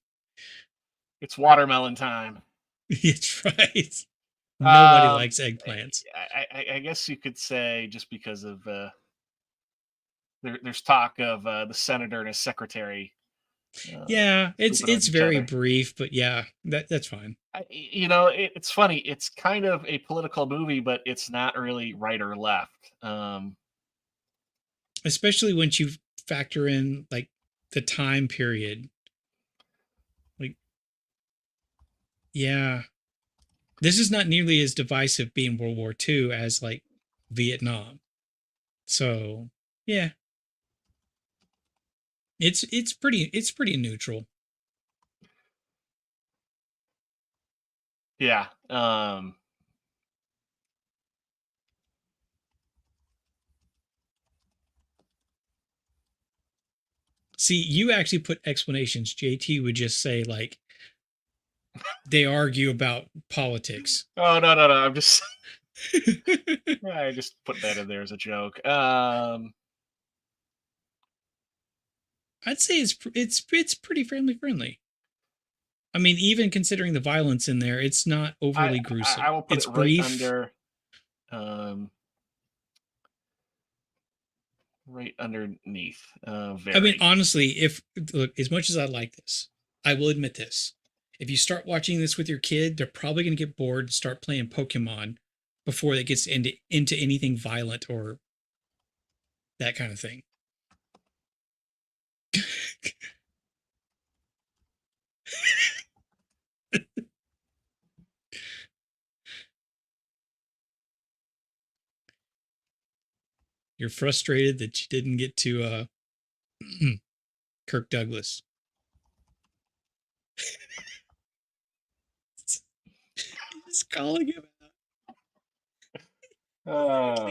It's watermelon time. It's right. Nobody likes eggplants. I guess you could say just because of there's talk of the senator and his secretary. Yeah, it's very brief, but yeah, that's fine. It's funny. It's kind of a political movie, but it's not really right or left. Especially once you factor in like the time period. Like, yeah, this is not nearly as divisive being World War II as like Vietnam. So yeah, it's pretty neutral. Yeah. See, you actually put explanations. JT would just say like they argue about politics. Oh no! I'm just I just put that in there as a joke. I'd say it's pretty family friendly. I mean, even considering the violence in there, it's not overly gruesome. I will put it's it brief. Right underneath. I mean, honestly, if look, as much as I like this, I will admit this. If you start watching this with your kid, they're probably going to get bored and start playing Pokemon before it gets into anything violent or that kind of thing. You're frustrated that you didn't get to Kirk Douglas. He's calling him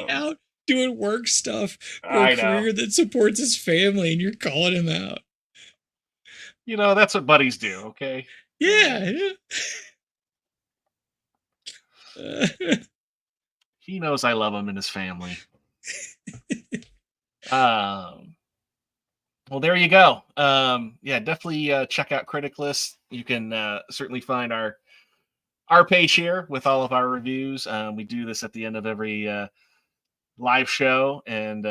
out doing work stuff for a career that supports his family, and you're calling him out. That's what buddies do, okay? Yeah. He knows I love him and his family. Well, there you go. Yeah, definitely check out Critic List. You can certainly find our page here with all of our reviews. We do this at the end of every live show, and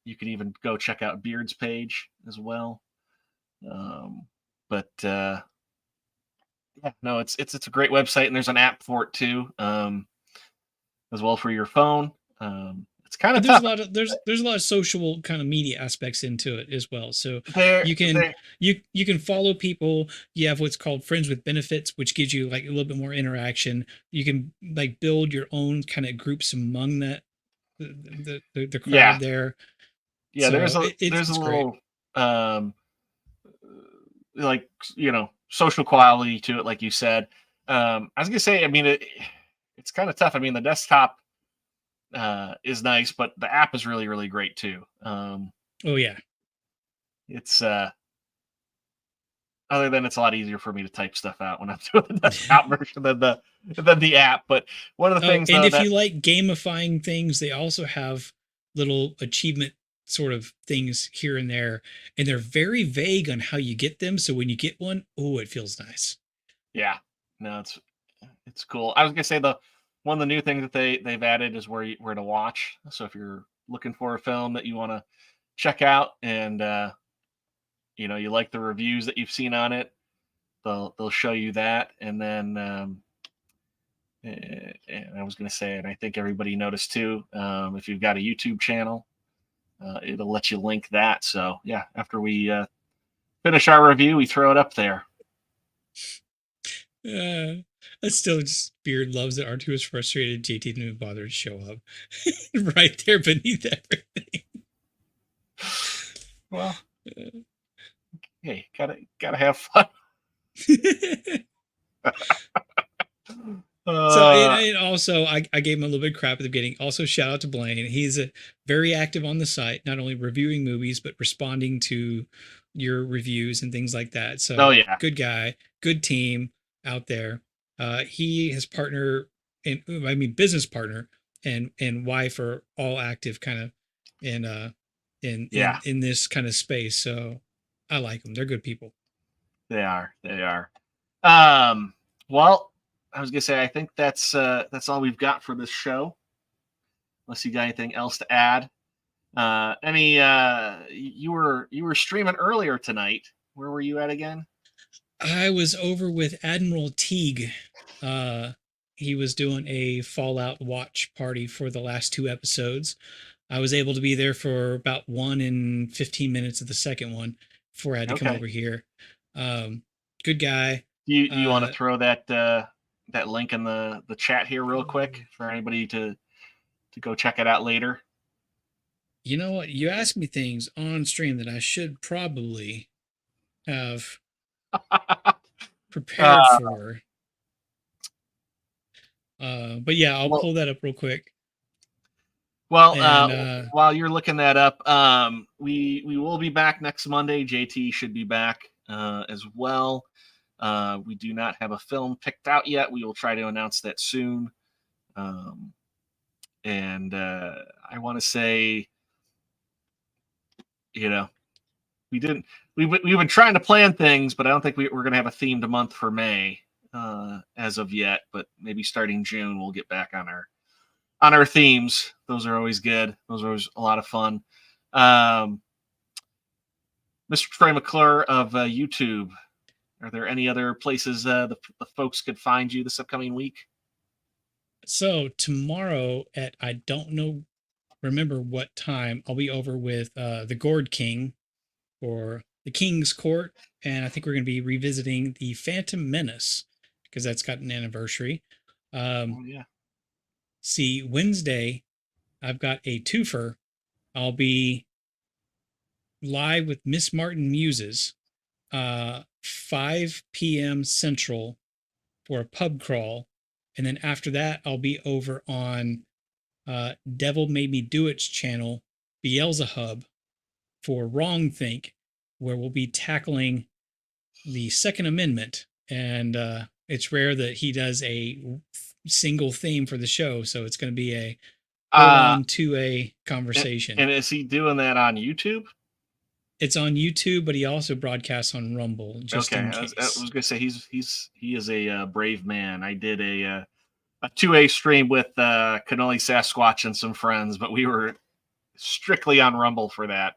you can even go check out Beard's page as well. Yeah, no, it's a great website, and there's an app for it too, as well for your phone. It's kind of tough. There's a lot of social kind of media aspects into it as well. So you can follow people. You have what's called friends with benefits, which gives you like a little bit more interaction. You can like build your own kind of groups among that the crowd there. Yeah, so there's a little like social quality to it, like you said. I was gonna say, I mean, it's kind of tough. I mean, the desktop is nice, but the app is really, really great too. Oh yeah, it's other than it's a lot easier for me to type stuff out when I'm doing the desktop version than the app. But one of the things, and if you like gamifying things, they also have little achievement sort of things here and there, and they're very vague on how you get them. So when you get one, oh, it feels nice. Yeah, no, it's cool. I was gonna say one of the new things that they've added is where to watch. So if you're looking for a film that you want to check out, and you like the reviews that you've seen on it, they'll show you that. And then and I was going to say, and I think everybody noticed too, if you've got a YouTube channel, it'll let you link that. So yeah, after we finish our review, we throw it up there. Still, just Beard loves that R2 is frustrated. JT didn't even bother to show up. Right there beneath everything. Well, hey, gotta have fun. So and also, I gave him a little bit of crap at the beginning. Also, shout out to Blaine. He's very active on the site, not only reviewing movies but responding to your reviews and things like that. So, good guy, good team out there. He, his partner, business partner and wife are all active, kind of in this kind of space. So, I like them. They're good people. They are. Well, I was gonna say, I think that's all we've got for this show. Unless you got anything else to add. You were streaming earlier tonight. Where were you at again? I was over with Admiral Teague. He was doing a Fallout watch party for the last 2 episodes. I was able to be there for about 1 and 15 minutes of the second one before I had to come over here. Good guy. Do you want to throw that link in the chat here real quick for anybody to go check it out later? You know what? You ask me things on stream that I should probably have prepared for. But yeah, I'll pull that up real quick. Well, while you're looking that up, we will be back next Monday. JT should be back as well. We do not have a film picked out yet. We will try to announce that soon. And I want to say, we've been trying to plan things, but I don't think we're going to have a themed month for May as of yet. But maybe starting June, we'll get back on our themes. Those are always good. Those are always a lot of fun. Mr. Troy McClure of YouTube, are there any other places the folks could find you this upcoming week? So tomorrow at, remember what time, I'll be over with the Gourd King or the King's Court. And I think we're going to be revisiting the Phantom Menace because that's got an anniversary. See, Wednesday, I've got a twofer. I'll be live with Miss Martin Muses, 5 p.m. Central for a pub crawl. And then after that, I'll be over on Devil Made Me Do It's channel, Beelzehub, for Wrong Think, where we'll be tackling the Second Amendment. And it's rare that he does a single theme for the show, so it's going to be a full-on 2A conversation. And is he doing that on YouTube? It's on YouTube, but he also broadcasts on Rumble. Just in case. I was gonna say he is a brave man. I did a 2A stream with Cannoli Sasquatch and some friends, but we were strictly on Rumble for that.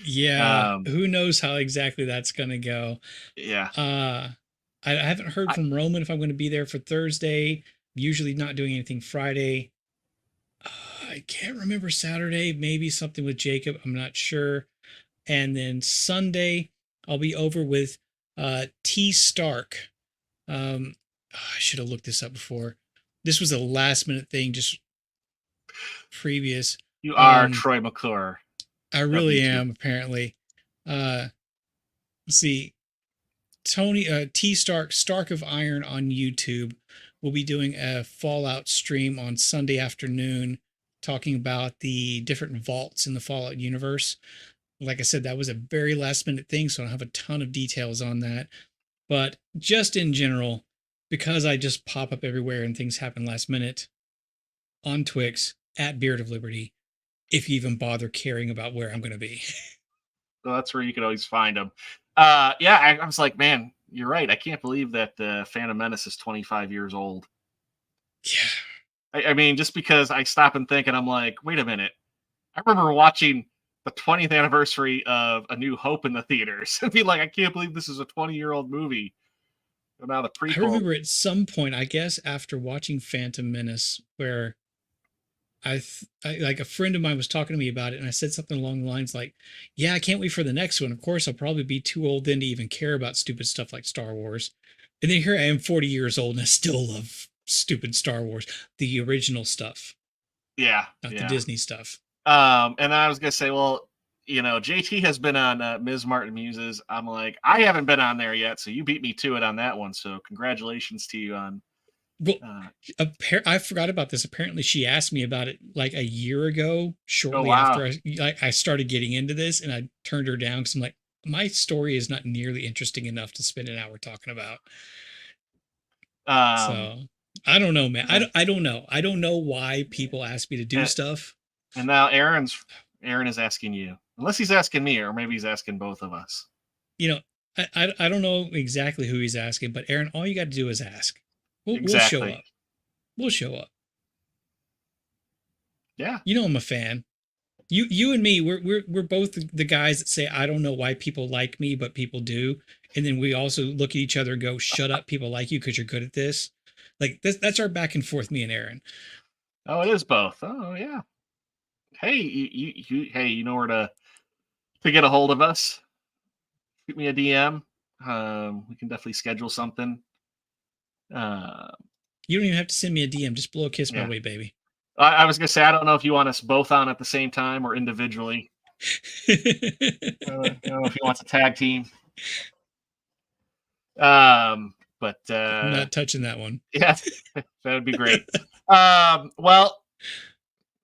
Yeah, who knows how exactly that's gonna go? Yeah. I haven't heard from Roman if I'm going to be there for Thursday. Usually not doing anything Friday. I can't remember Saturday. Maybe something with Jacob. I'm not sure. And then Sunday, I'll be over with T. Stark. I should have looked this up before. This was a last minute thing, just previous. You are Troy McClure. I really am, apparently. Let's see. Tony T. Stark of Iron on YouTube will be doing a Fallout stream on Sunday afternoon, talking about the different vaults in the Fallout universe. Like I said, that was a very last minute thing, so I don't have a ton of details on that. But just in general, because I just pop up everywhere and things happen last minute, on Twix, at BeardOfLiberty, if you even bother caring about where I'm going to be. Well, that's where you can always find them. I was like, man, you're right. I can't believe that Phantom Menace is 25 years old. Yeah. I mean, just because I stop and think, and I'm like, wait a minute. I remember watching the 20th anniversary of A New Hope in the theaters and be like, I can't believe this is a 20-year-old movie. And now the prequel. I remember at some point, I guess, after watching Phantom Menace, where I like a friend of mine was talking to me about it, and I said something along the lines like, yeah, I can't wait for the next one. Of course, I'll probably be too old then to even care about stupid stuff like Star Wars. And then here I am 40 years old and I still love stupid Star Wars, the original stuff. Yeah. Not the Disney stuff. And I was going to say, well, you know, JT has been on Ms. Martin Muses. I'm like, I haven't been on there yet, so you beat me to it on that one. So congratulations to you on. Well, I forgot about this. Apparently, she asked me about it like a year ago, shortly after I started getting into this, and I turned her down because I'm like, my story is not nearly interesting enough to spend an hour talking about. So I don't know, man. I don't know. I don't know why people ask me to do stuff. And now Aaron is asking you, unless he's asking me, or maybe he's asking both of us. You know, I don't know exactly who he's asking, but Aaron, all you got to do is ask. Exactly. We'll show up. We'll show up. Yeah. You know I'm a fan. You and me, we're both the guys that say, I don't know why people like me, but people do. And then we also look at each other and go, shut up, people like you because you're good at this. Like that's our back and forth, me and Aaron. Oh, it is both. Oh, yeah. Hey, you know where to get a hold of us. Shoot me a DM. We can definitely schedule something. You don't even have to send me a DM. Just blow a kiss my way, baby. I was gonna say, I don't know if you want us both on at the same time or individually. I don't know if he wants a tag team. But I'm not touching that one. Yeah, that would be great. Well,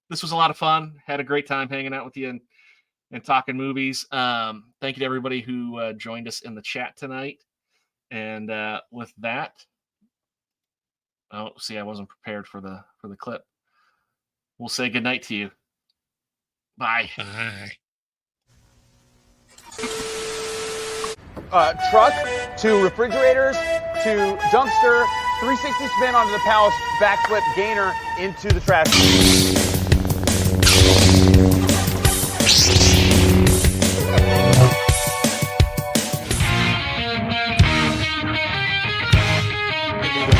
this was a lot of fun. Had a great time hanging out with you and talking movies. Thank you to everybody who joined us in the chat tonight. And with that, oh, see, I wasn't prepared for the clip. We'll say goodnight to you. Bye. Bye. Truck to refrigerators to dumpster, 360 spin onto the palace, backflip gainer into the trash.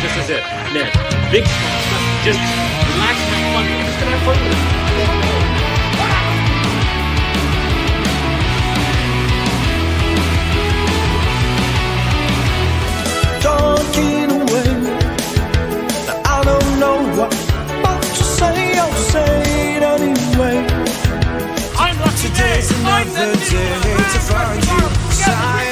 This is it. Next. Big stuff. Just relax and have fun. We're just gonna have fun with it. Talking away. I don't know what to say. I'll say it anyway. I'm lucky. Today's another day to find you.